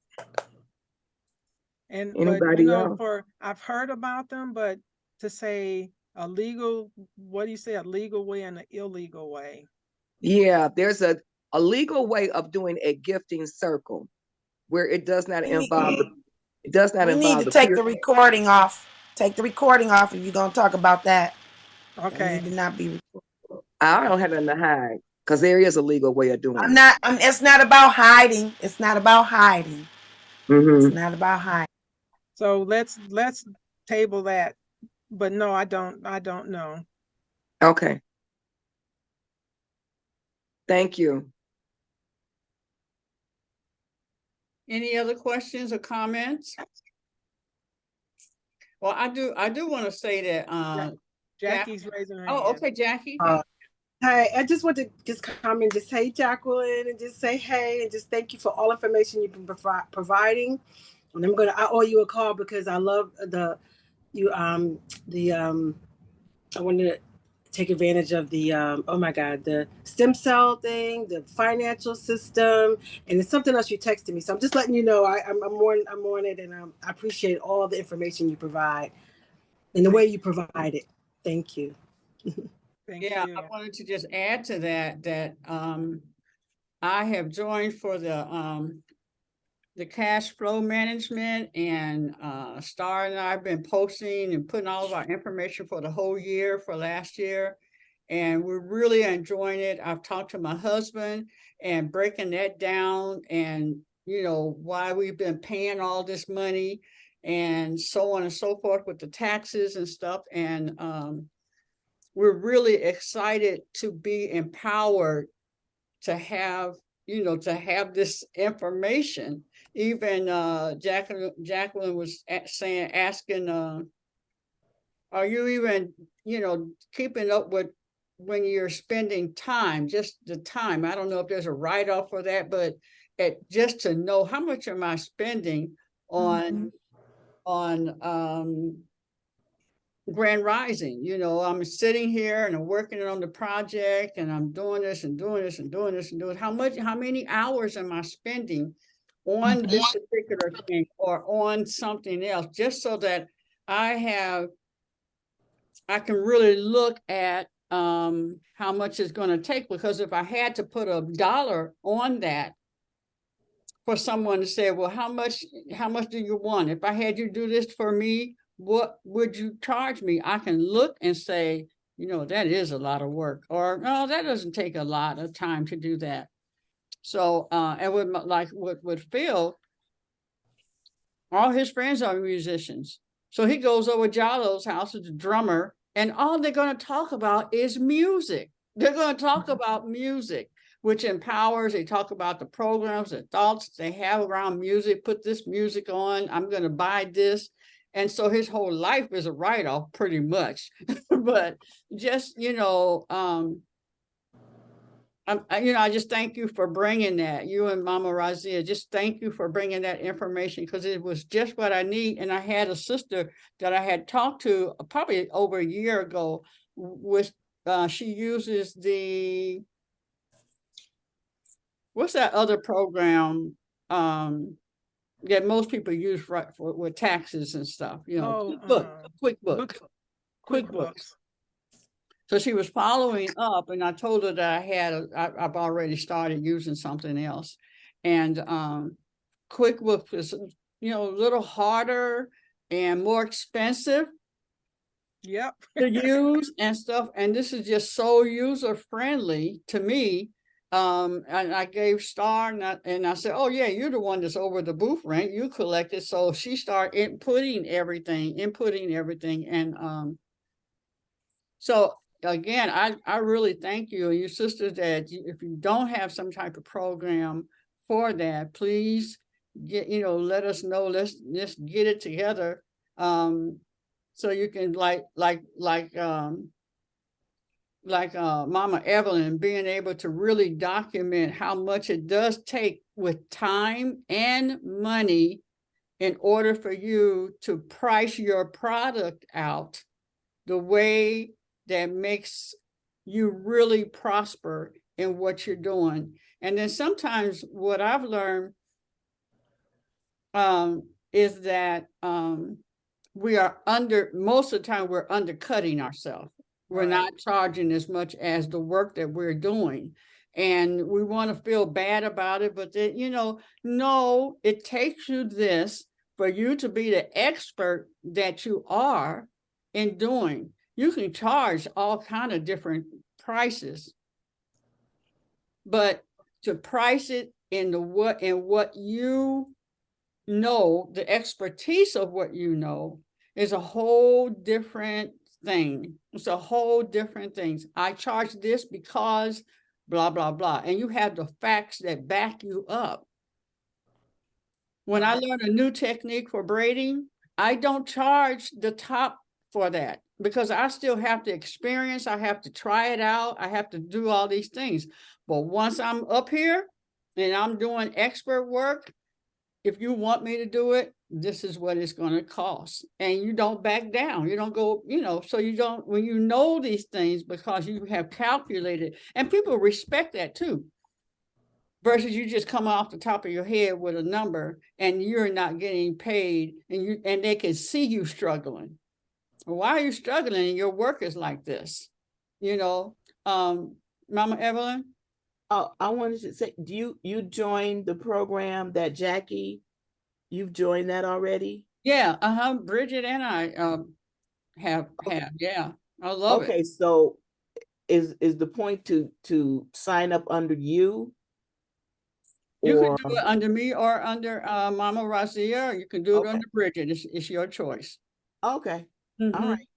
And Anybody else? I've heard about them, but to say a legal, what do you say, a legal way and an illegal way? Yeah, there's a legal way of doing a gifting circle where it does not involve We need to take the recording off. Take the recording off if you're gonna talk about that. Okay. It need to not be recorded. I don't have nothing to hide, because there is a legal way of doing it. It's not about hiding. It's not about hiding. Mm-hmm. It's not about hiding. So let's table that. But no, I don't know. Okay. Thank you. Any other questions or comments? Well, I do want to say that Jackie's raising her hand. Oh, okay, Jackie. Hi, I just want to just comment, just say Jacqueline, and just say hey, and just thank you for all information you've been providing. And I owe you a call because I love I wanted to take advantage of the oh my God, the stem cell thing, the financial system, and it's something else you texted me. So I'm just letting you know I'm on it, and I appreciate all the information you provide and the way you provide it. Thank you. Thank you. you. I wanted to just add to that I have joined for the the cash flow management, and Star and I have been posting and putting all of our information for the whole year for last year. And we're really enjoying it. I've talked to my husband and breaking that down, and why we've been paying all this money and so on and so forth with the taxes and stuff. And we're really excited to be empowered to have this information. Even Jacqueline was asking, are you even keeping up with when you're spending time, just the time? I don't know if there's a write-off for that, but just to know how much am I spending on Grand Rising. I'm sitting here and I'm working on the project, and I'm doing this and doing this and doing this and doing how many hours am I spending on this particular thing or on something else, just so that I can really look at how much it's going to take. Because if I had to put $1 on that for someone to say, well, how much do you want? If I had you do this for me, what would you charge me? I can look and say, that is a lot of work, or no, that doesn't take a lot of time to do that. So, and with Phil, all his friends are musicians. So he goes over Jallo's house as a drummer, and all they're going to talk about is music. They're going to talk about music, which empowers. They talk about the programs, the thoughts they have around music. Put this music on. I'm going to buy this. And so his whole life is a write-off pretty much. But just, I just thank you for bringing that. You and Mama Raziya, just thank you for bringing that information, because it was just what I need. And I had a sister that I had talked to probably over a year ago with, she uses what's that other program that most people use with taxes and stuff, QuickBooks. So she was following up, and I told her that I've already started using something else. And QuickBooks is, a little harder and more expensive to use and stuff. And this is just so user friendly to me. And I gave Star, and I said, oh yeah, you're the one that's over the booth rent. You collected. So she started inputting everything. And so again, I really thank you and your sisters that if you don't have some type of program for that, please let us know. Let's get it together. So you can like Mama Evelyn, being able to really document how much it does take with time and money in order for you to price your product out the way that makes you really prosper in what you're doing. And then sometimes what I've learned is that most of the time we're undercutting ourselves. We're not charging as much as the work that we're doing. And we want to feel bad about it, but no, it takes you this for you to be the expert that you are in doing. You can charge all kind of different prices, but to price it in what you know, the expertise of what you know is a whole different thing. It's a whole different thing. I charge this because blah, blah, blah. And you have the facts that back you up. When I learn a new technique for braiding, I don't charge the top for that, because I still have to experience. I have to try it out. I have to do all these things. But once I'm up here and I'm doing expert work, if you want me to do it, this is what it's going to cost. And you don't back down. You don't go, so you don't, when you know these things, because you have calculated, and people respect that too. Versus you just come off the top of your head with a number and you're not getting paid, and they can see you struggling. Why are you struggling? And your work is like this, Mama Evelyn? Oh, I wanted to say, do you join the program that Jackie You've joined that already? Yeah, Bridget and I have, yeah. I love it. Okay, so is the point to sign up under you? You can Or do it under me or under Mama Raziya, or you can do it okay, under Bridget. It's your choice. okay, all Mhm. right.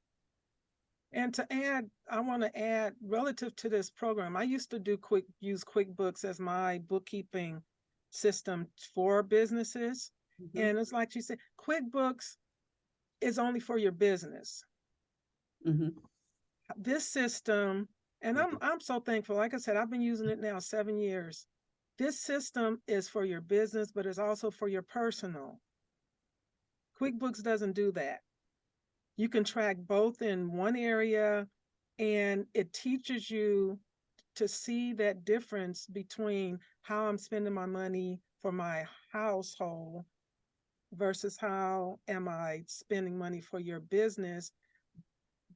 And to add, I want to add relative to this program, I used to use QuickBooks as my bookkeeping system for businesses. Mhm. And it's like she said, QuickBooks is only for your business. Mhm. This system, and I'm so thankful. Like I said, I've been using it now 7 years. This system is for your business, but it's also for your personal. QuickBooks doesn't do that. You can track both in one area, and it teaches you to see that difference between how I'm spending my money for my household versus how am I spending money for your business.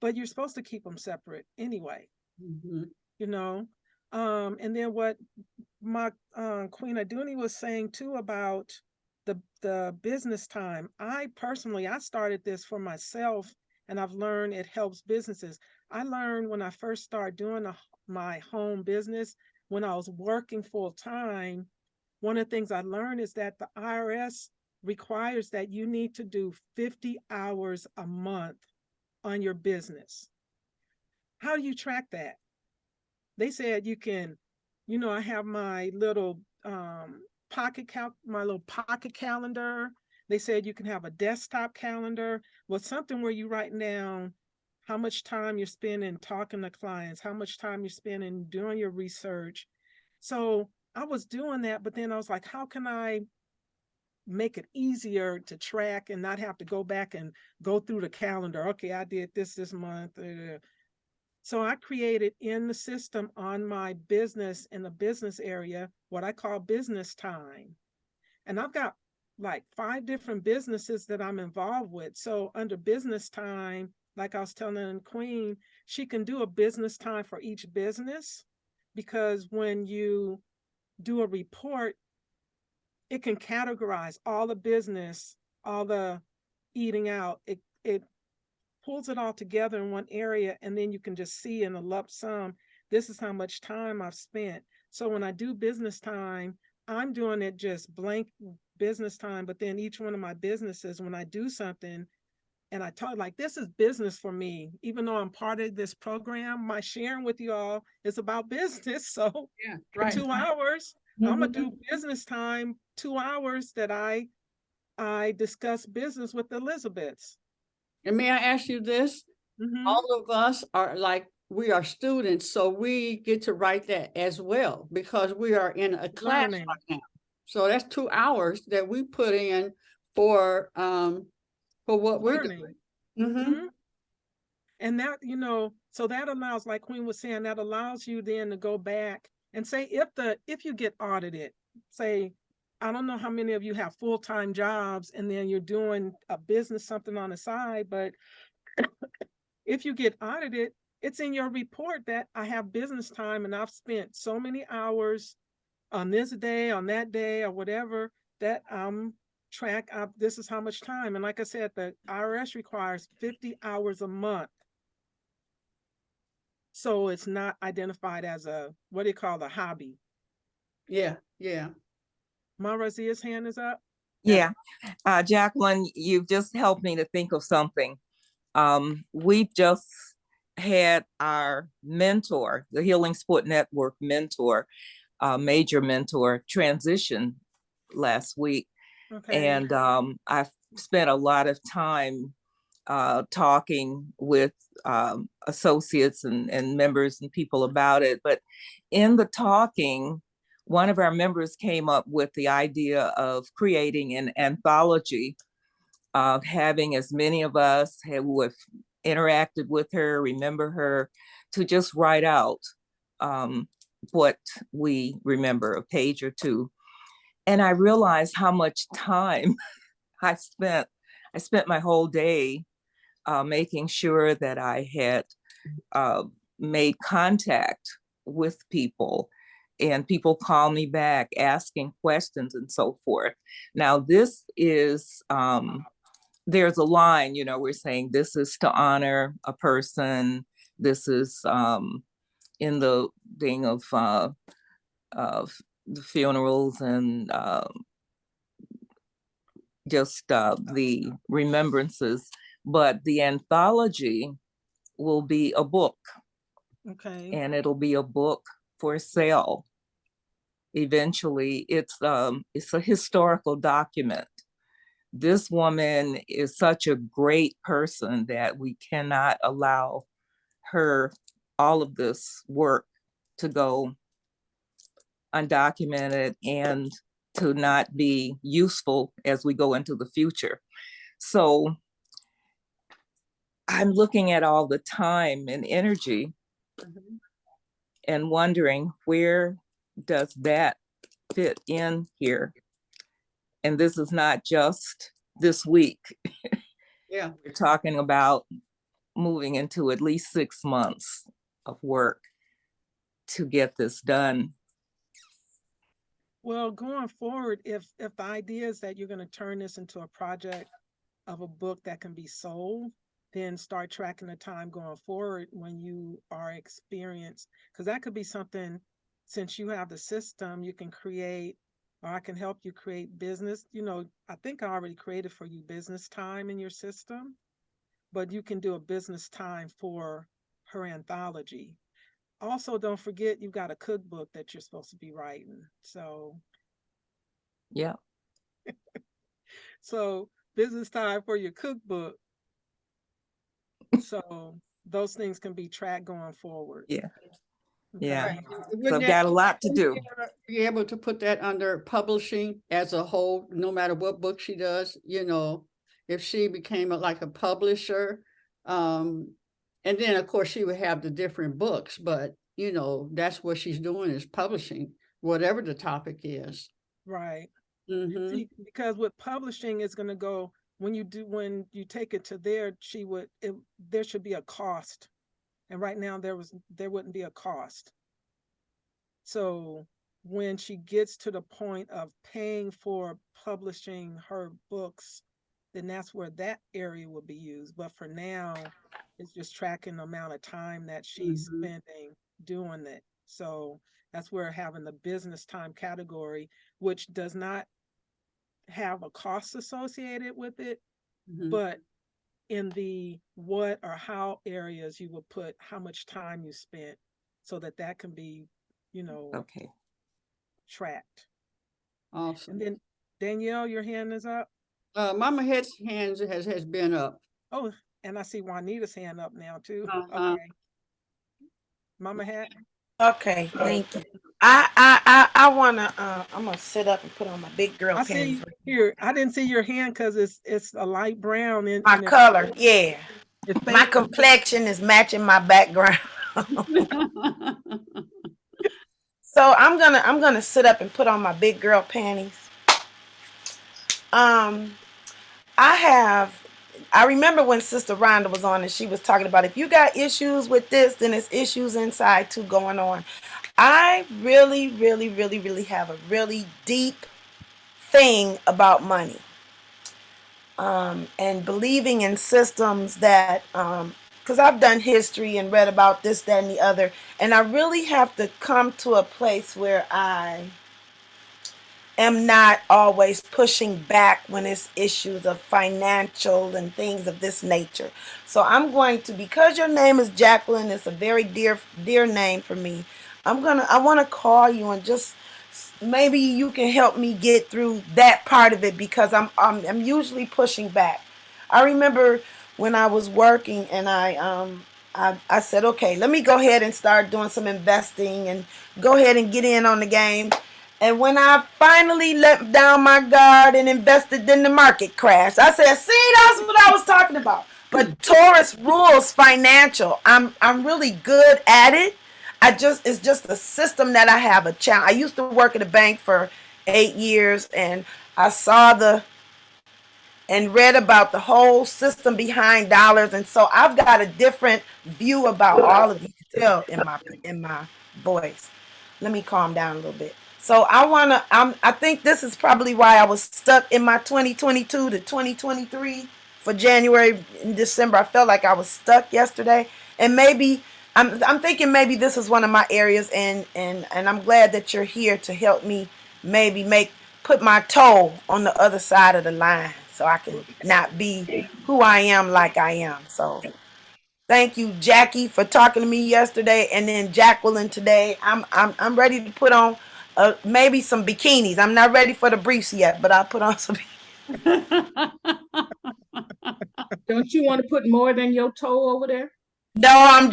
But you're supposed to keep them separate anyway, Mhm. you know. And then what my Queen Aduni was saying too about the business time. I personally, I started this for myself, and I've learned it helps businesses. I learned when I first started doing my home business, when I was working full time, one of the things I learned is that the IRS requires that you need to do 50 hours a month on your business. How do you track that? They said you can, I have my little my little pocket calendar. They said you can have a desktop calendar with something where you write down how much time you're spending talking to clients, how much time you're spending doing your research. So I was doing that, but then I was like, how can I make it easier to track and not have to go back and go through the calendar? Okay, I did this month. So I created in the system on my business, in the business area, what I call business time. And I've got like 5 different businesses that I'm involved with. So under business time, like I was telling Queen, she can do a business time for each business, because when you do a report, it can categorize all the business, all the eating out. It pulls it all together in one area, and then you can just see in a lump sum, this is how much time I've spent. So when I do business time, I'm doing it just blank business time, but then each one of my businesses, when I do something and I talk like this is business for me, even though I'm part of this program, my sharing with you all is about business. So Yeah, for right. 2 hours, I'm gonna do Mhm. business time, 2 hours that I discuss business with Elizabeth. And may I ask you this? Mm-hmm. All of us are like, we are students, so we get to write that as well because we are in a class Learning. right now. So that's 2 hours that we put in for what we're Learning. doing. Mhm. Mm-hmm. And that, so that allows, like Queen was saying, that allows you then to go back and say, if you get audited, say, I don't know how many of you have full-time jobs and then you're doing a business, something on the side, but if you get audited, it's in your report that I have business time and I've spent so many hours on this day, on that day, or whatever, that track up, this is how much time. And like I said, the IRS requires 50 hours a month. So it's not identified as a, what do you call, a hobby. Yeah, yeah. Razia's hand is up. Yeah. Jacqueline, you've just helped me to think of something. We've just had our mentor, the Healing Sport Network mentor, major mentor, transition last week. Okay. And I've spent a lot of time talking with associates and members and people about it. But in the talking, one of our members came up with the idea of creating an anthology, of having as many of us who have interacted with her, remember her, to just write out what we remember, a page or two. And I realized how much time I spent. I spent my whole day making sure that I had made contact with people and people call me back asking questions and so forth. Now, this is, there's a line, you know, we're saying this is to honor a person. This is in the thing of the funerals and just the remembrances. But the anthology will be a book. Okay. And it'll be a book for sale. Eventually, it's a historical document. This woman is such a great person that we cannot allow her, all of this work, to go undocumented and to not be useful as we go into the future. So I'm looking at all the time and energy and wondering, where does that fit in here? And this is not just this week. Yeah. We're talking about moving into at least 6 months of work to get this done. Well, going forward, if the idea is that you're going to turn this into a project of a book that can be sold, then start tracking the time going forward when you are experienced, because that could be something, since you have the system, you can create, or I can help you create business. You know, I think I already created for you business time in your system, but you can do a business time for her anthology. Also, don't forget you've got a cookbook that you're supposed to be writing. So Yeah. so business time for your cookbook. So those things can be tracked going forward. Yeah. Okay. Yeah. Right. So Wouldn't I've got a lot to wouldn't do. you ever be able to put that under publishing as a whole, no matter what book she does, you know, if she became like a publisher, and then of course she would have the different books, but you know, that's what she's doing, is publishing, whatever the topic is. Right. Mhm. See, because with publishing is going to go, when you take it to there, there should be a cost. And right now there wouldn't be a cost. So when she gets to the point of paying for publishing her books, then that's where that area will be used. But for now, it's just tracking the amount of time that she's Mhm. spending doing it. So that's where having the business time category, which does not have a cost associated with it, Mhm. but in the what or how areas you will put how much time you spent, so that can be, Okay. tracked. Awesome. And then Danielle, your hand is up. Mama Head's hands has been up. Oh, and I see Juanita's hand up now too. Uh-huh. Okay. Mama Hat. Okay, thank you. I wanna I'm gonna sit up and put on my big girl I panties. see here. I didn't see your hand because it's a light brown My and color, yeah. it's My faint. complexion is matching my background. So I'm gonna sit up and put on my big girl panties. I remember when Sister Rhonda was on and she was talking about, if you got issues with this, then it's issues inside too going on. I really, really, really, really have a really deep thing about money. And believing in systems that, because I've done history and read about this, that, and the other, and I really have to come to a place where I am not always pushing back when it's issues of financial and things of this nature. So I'm going to, because your name is Jacqueline, it's a very dear name for me. I want to call you and just maybe you can help me get through that part of it, because I'm usually pushing back. I remember when I was working and I said, okay, let me go ahead and start doing some investing and go ahead and get in on the game. And when I finally let down my guard and invested, then the market crashed. I said, see, that's what I was talking about. But Taurus rules financial. I'm really good at it. It's just a system that I have a challenge. I used to work at a bank for 8 years, and I saw and read about the whole system behind dollars, and so I've got a different view about all of you. You can tell in my voice. let me calm down a little bit. So I think this is probably why I was stuck in my 2022 to 2023 for January and December. I felt like I was stuck yesterday. And maybe I'm thinking maybe this is one of my areas, and I'm glad that you're here to help me maybe put my toe on the other side of the line so I can not be who I am like I am. So thank you, Jackie, for talking to me yesterday, and then Jacqueline today. I'm ready to put on maybe some bikinis. I'm not ready for the briefs yet, but I'll put on some. Don't you want to put more than your toe over there? No, I'm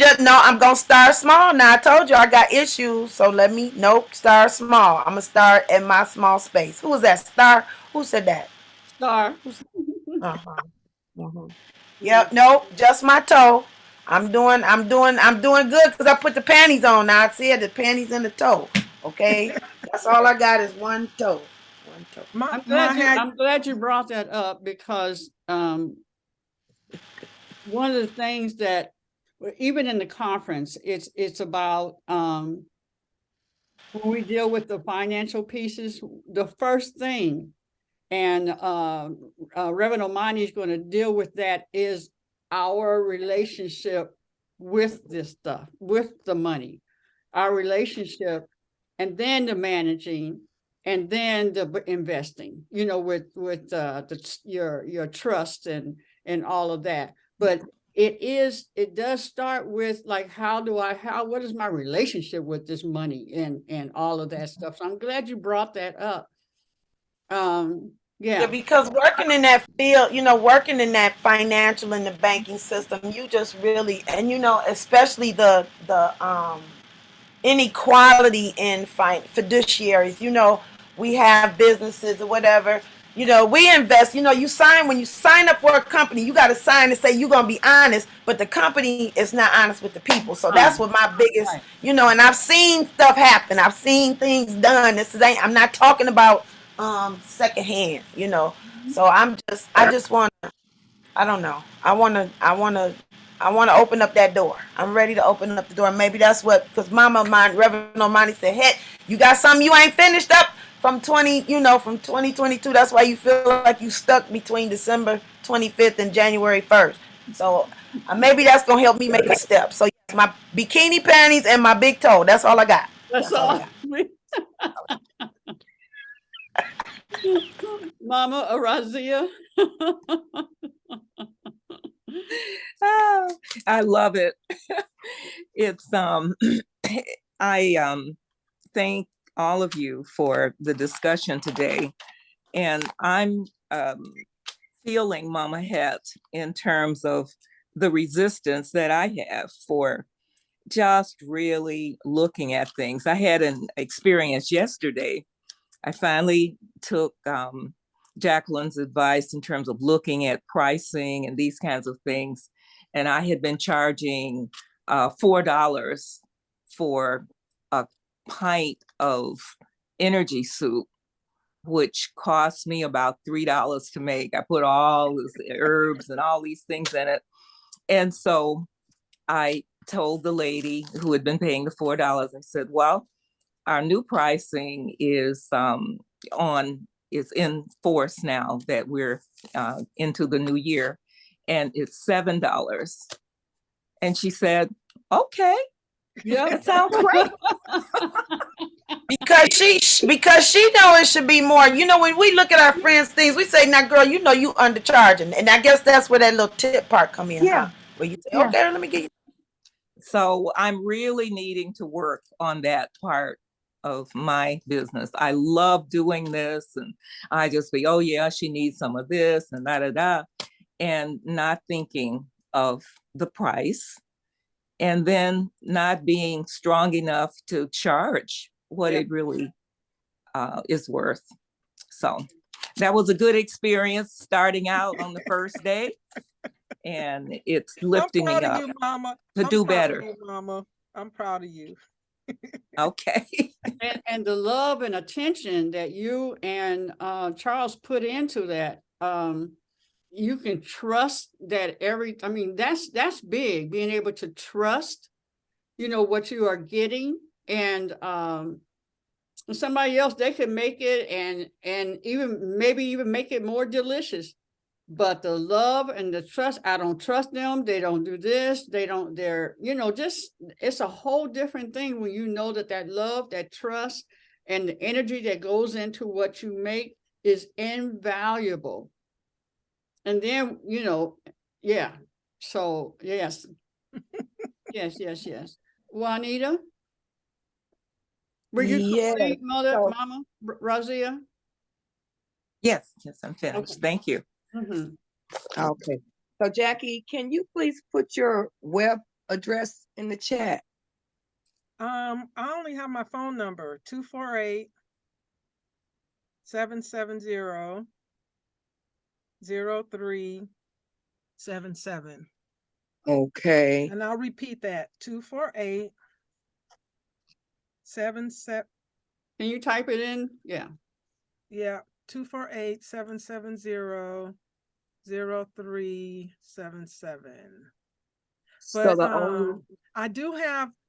gonna start small. Now I told you I got issues, so start small. I'm gonna start at my small space. Who was that? Star? Who said that? Star. Uh-huh. Mhm. Yep, nope, just my toe. I'm doing good because I put the panties on. Now I said the panties and the toe. Okay, that's all I got is one toe. One toe. I'm glad you brought that up, because one of the things that even in the conference, it's about when we deal with the financial pieces, the first thing, and Reverend Omani is going to deal with that, is our relationship with this stuff, with the money, our relationship, and then the managing, and then the investing, with your trust and all of that. But it does start with, like, what is my relationship with this money and all of that stuff. So I'm glad you brought that up. Yeah, because working in that field, working in that financial and the banking system, you just really, and especially the inequality in fiduciaries. We have businesses or whatever. We invest. When you sign up for a company, you got to sign and say you're gonna be honest, but the company is not honest with the people. So that's what my biggest, and I've seen stuff happen. I've seen things done. I'm not talking about secondhand. So I just want to, I don't know. I want to open up that door. I'm ready to open up the door. Maybe that's because Reverend Omani said, "Hey, you got something you ain't finished up from 2022. That's why you feel like you stuck between December 25th and January 1st. So maybe that's gonna help me make a step. So yes, my bikini panties and my big toe. That's all I got. That's all. Mama Raziya. Oh, I love it. It's I thank all of you for the discussion today, and I'm feeling Mama Het in terms of the resistance that I have for just really looking at things. I had an experience yesterday. I finally took Jacqueline's advice in terms of looking at pricing and these kinds of things. And I had been charging $4 for a pint of energy soup, which cost me about $3 to make. I put all these herbs and all these things in it. And so I told the lady who had been paying the $4, I said, well, our new pricing is in force now that we're into the new year, and it's $7. And she said, okay, yeah, that sounds great. Because she know it should be more. When we look at our friends' things, we say, now girl, you undercharging. And I guess that's where that little tip part come in, yeah. Huh? Where you say, okay, let me get you. So I'm really needing to work on that part of my business. I love doing this, and I just be, oh yeah, she needs some of this and da, and not thinking of the price, and then not being strong enough to charge what it really is worth. So that was a good experience starting out on the first day, and it's lifting me up to do better. Mama, I'm proud of you. Okay. and the love and attention that you and Charles put into that, you can trust that that's big, being able to trust, what you are getting, and somebody else, they could make it and even maybe even make it more delicious. But the love and the trust, I don't trust them. They don't do this. They're, just, it's a whole different thing when you know that love, that trust, and the energy that goes into what you make is invaluable. And then, yeah. So, yes. Yes. Juanita? Were you Yes. complete, So, Mama Razia? Yes, I'm finished. Okay. Thank you. Mm-hmm. okay. So Jackie, can you please put your web address in the chat? I only have my phone number, 248-770-0377. Okay. And I'll repeat that, 248-77. Can you type it in? Yeah. Yeah, 248-770-0377. So But the only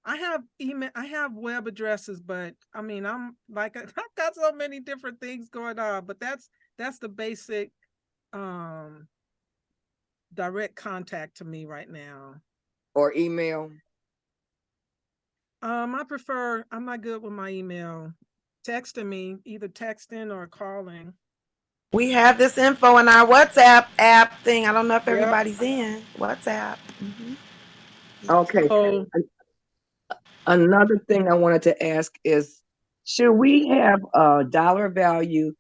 I have email, I have web addresses, but I mean, I'm like, I've got so many different things going on, but that's the basic direct contact to me right now. or email. I'm not good with my email. Texting me, either texting or calling. We have this info in our WhatsApp app thing. I don't know if Yep. everybody's in WhatsApp. Okay. So Another thing I wanted to ask is, should we have a dollar value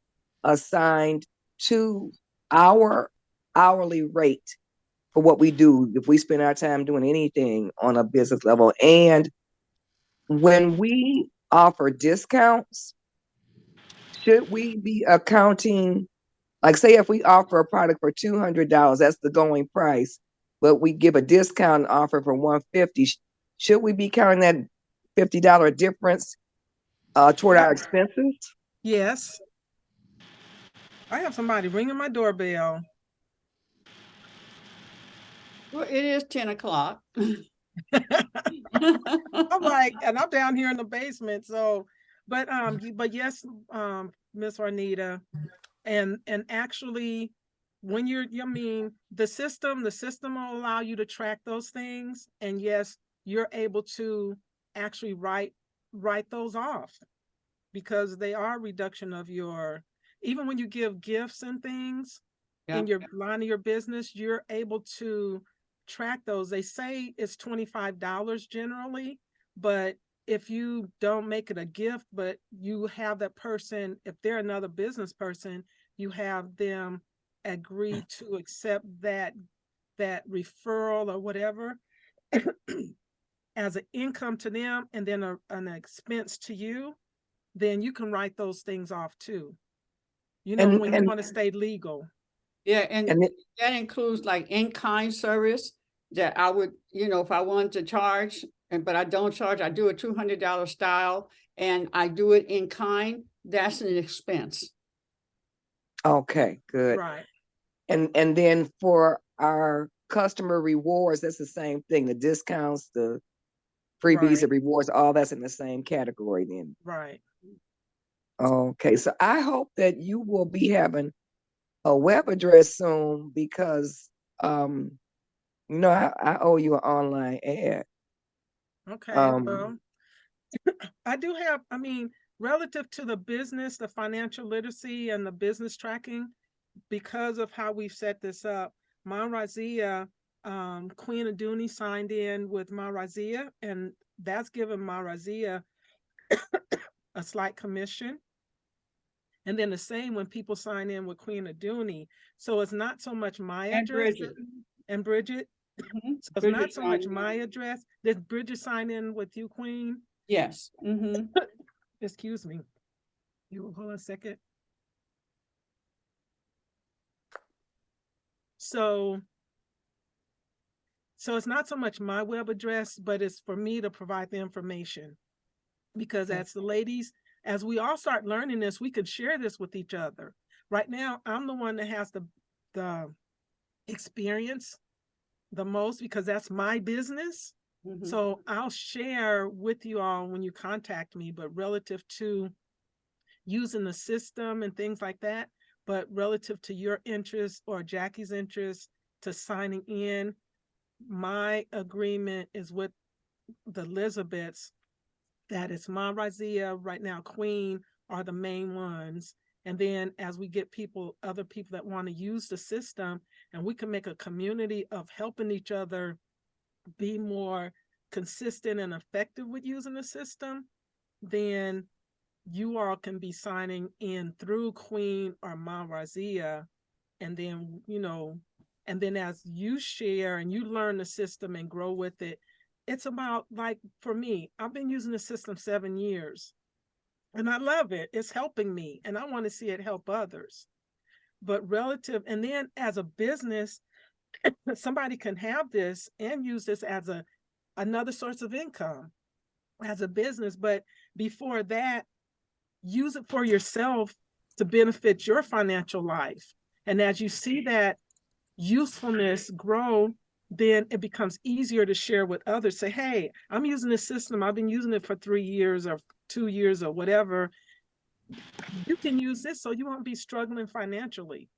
assigned to our hourly rate for what we do if we spend our time doing anything on a business level? And when we offer discounts, should we be accounting, like say if we offer a product for $200, that's the going price, but we give a discount offer for $150, should we be counting that $50 difference toward our expenses? yes, I have somebody ringing my doorbell. Well, it is 10 o'clock. I'm like, and I'm down here in the basement. So, but yes, Miss Juanita, and actually, when I mean, the system will allow you to track those things, and yes, you're able to actually write those off because they are a reduction of your, even when you give gifts and things in your line of your business, you're able to track those. They say it's $25 generally, but if you don't make it a gift, but you have that person, if they're another business person, you have them agree to accept that referral or whatever as an income to them, and then an expense to you, then you can write those things off too. When you want to stay legal. Yeah, and that includes like in-kind service that I would, if I wanted to charge, but I don't charge, I do a $200 style and I do it in kind, that's an expense. Okay, good. Right. And then for our customer rewards, that's the same thing. The discounts, the freebies, the rewards, all that's in the same category then. Right. Okay, so I hope that you will be having a web address soon because I owe you an online ad. Okay, well, I do have, relative to the business, the financial literacy and the business tracking, because of how we've set this up, my Raziya, Queen Aduni signed in with my Raziya, and that's given my Raziya a slight commission. And then the same when people sign in with Queen Aduni. So it's not so much my address. And Bridget. Mm-hmm. So it's not so much my address. Did Bridget sign in with you, Queen? Yes. Mm-hmm. Excuse me. You will hold on a second. So it's not so much my web address, but it's for me to provide the information. Because as we all start learning this, we could share this with each other. Right now, I'm the one that has the experience the most because that's my business. Mhm. So I'll share with you all when you contact me, but relative to using the system and things like that, but relative to your interest or Jackie's interest to signing in, my agreement is with the Elizabeths that it's Mom Raziya, right now Queen are the main ones. And then as we get people, other people that want to use the system, and we can make a community of helping each other be more consistent and effective with using the system, then you all can be signing in through Queen or Mom Raziya. And then, and then as you share and you learn the system and grow with it, it's about, like, for me, I've been using the system 7 years and I love it. It's helping me and I want to see it help others. But relative, and then as a business, somebody can have this and use this as another source of income as a business. But before that, use it for yourself to benefit your financial life. And as you see that usefulness grow, then it becomes easier to share with others. Say, hey, I'm using this system. I've been using it for 3 years or 2 years or whatever. You can use this so you won't be struggling financially.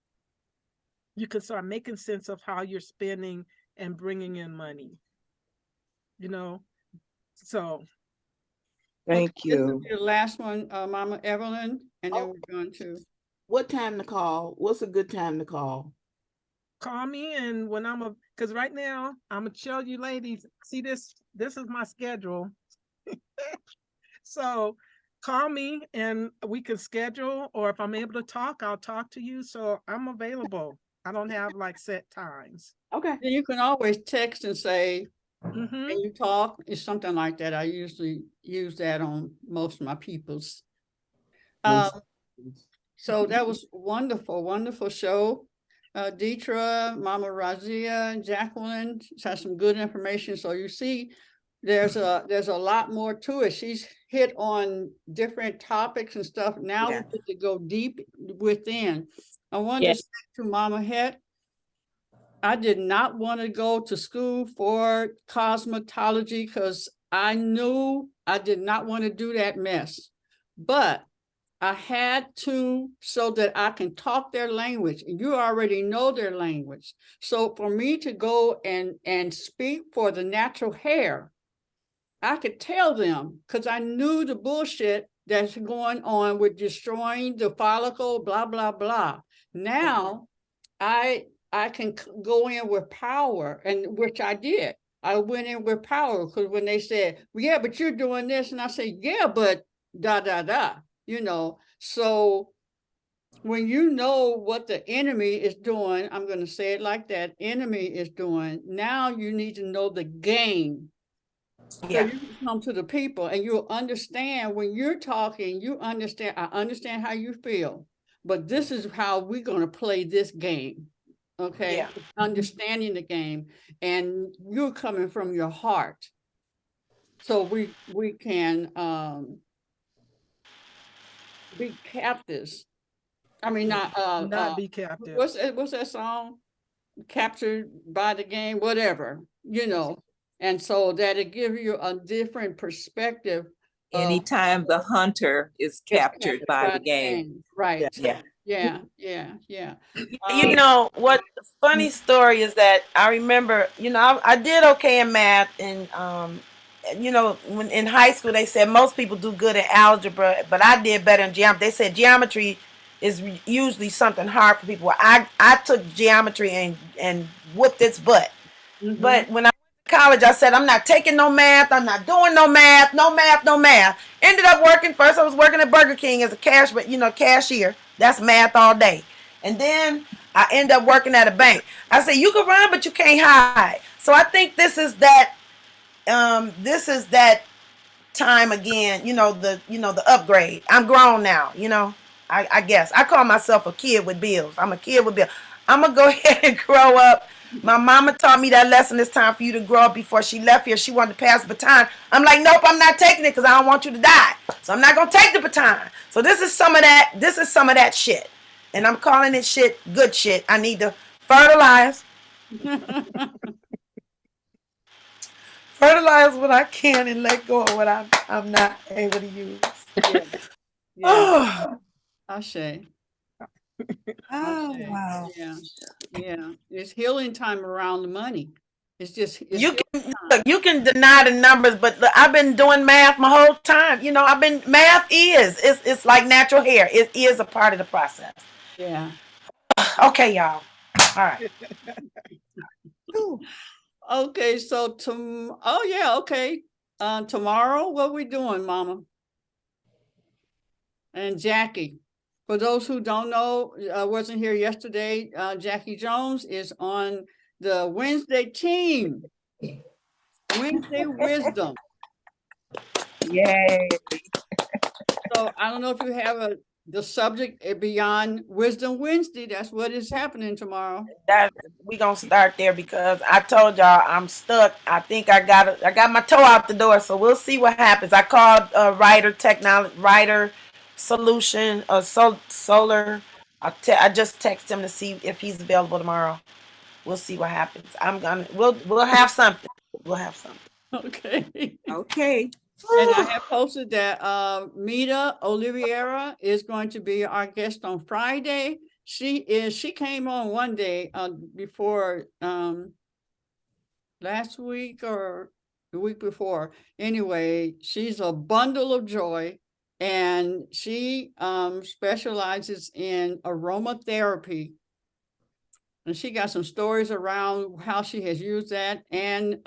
You can start making sense of how you're spending and bringing in money. So Thank This will you. be the last one, Mama Evelyn, and then Oh. we're going to. What time to call? What's a good time to call? call me, and when because right now I'm gonna tell you ladies, see this is my schedule. So call me and we can schedule, or if I'm able to talk, I'll talk to you. So I'm available. I don't have like set times. Okay. Then you can always text and say, Hmm. can you talk? It's something like that. I usually use that on most of my peoples. So that was wonderful, wonderful show. Deitra, Mama Raziya, Jacqueline has some good information. So you see, there's a lot more to it. She's hit on different topics and stuff. Now we get to go deep within. I wanted to say to Mama Het, I did not want to go to school for cosmetology because I knew I did not want to do that mess. But I had to so that I can talk their language. You already know their language. So for me to go and speak for the natural hair, I could tell them because I knew the bullshit that's going on with destroying the follicle, blah, blah, blah. Now I can go in with power, and which I did. I went in with power because when they said, well, yeah, but you're doing this, and I said, yeah, but da, da, da. So when you know what the enemy is doing, I'm going to say it like that, enemy is doing, now you need to know the game. So you can come to the people and you'll understand when you're talking, I understand how you feel, but this is how we're going to play this game. Okay. Understanding the game, and you're coming from your heart. So we can, be captives. I mean, Not be captive. what's that song? Captured by the game, whatever, and so that it gives you a different perspective. Anytime the hunter is captured by the game. Right. Yeah. Yeah. What the funny story is that I remember, I did okay in math, and when in high school they said most people do good in algebra, but I did better in geometry. They said geometry is usually something hard for people. I took geometry and whooped its butt. But when I went to college, I said, I'm not taking no math. I'm not doing no math. No math, no math. Ended up working. First, I was working at Burger King as a cashier. That's math all day. And then I ended up working at a bank. I said, you can run, but you can't hide. So I think this is that time again, the upgrade. I'm grown now, I guess. I call myself a kid with bills. I'm a kid with bills. I'm going to go ahead and grow up. My mama taught me that lesson. It's time for you to grow up. Before she left here, she wanted to pass the baton. I'm like, nope, I'm not taking it because I don't want you to die. So I'm not going to take the baton. So this is some of that shit. And I'm calling it shit, good shit. I need to fertilize. fertilize what I can and let go of what I'm not able to use. Yeah. Yeah. Ashe. Oh, Ashe. wow. Yeah. Yeah. It's healing time around the money. It's just it's You can look, you can deny the numbers, but look, I've been doing math my whole time. You know, math it's like natural hair. It is a part of the process. yeah. Okay, y'all. All right. Okay, so oh yeah, okay. Tomorrow, what we doing, Mama? And Jackie. For those who don't know, wasn't here yesterday, Jackie Jones is on the Wednesday team. Wednesday Wisdom. Yay. So I don't know if you have the subject beyond Wisdom Wednesday. That's what is happening tomorrow. We gonna start there because I told y'all I'm stuck. I think I got my toe out the door, so we'll see what happens. I called Writer Solution, Solar. I just text him to see if he's available tomorrow. We'll see what happens. We'll have something. We'll have something. Okay. Okay. And I have posted that Mita Oliveira is going to be our guest on Friday. She came on one day before last week or the week before. Anyway, she's a bundle of joy, and she specializes in aromatherapy. And she got some stories around how she has used that, and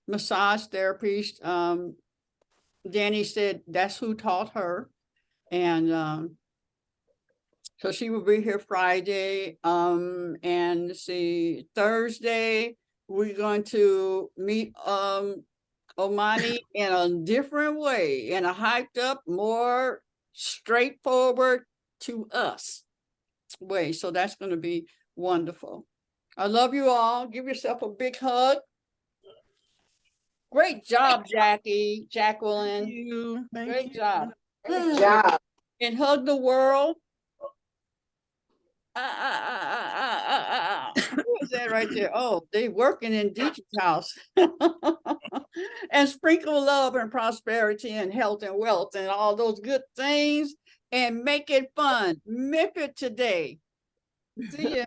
massage therapy. Danny said that's who taught her. And so she will be here Friday. And see, Thursday, we're going to meet Omani in a different way, in a hyped up, more straightforward to us way. So that's going to be wonderful. I love you all. Give yourself a big hug. Great job, Jacqueline. Thank you. Great job. Good job. And hug the world. Who is that right there? Oh, they working in Deitra's house. And sprinkle love and prosperity and health and wealth and all those good things, and make it fun. Mip it today. See ya.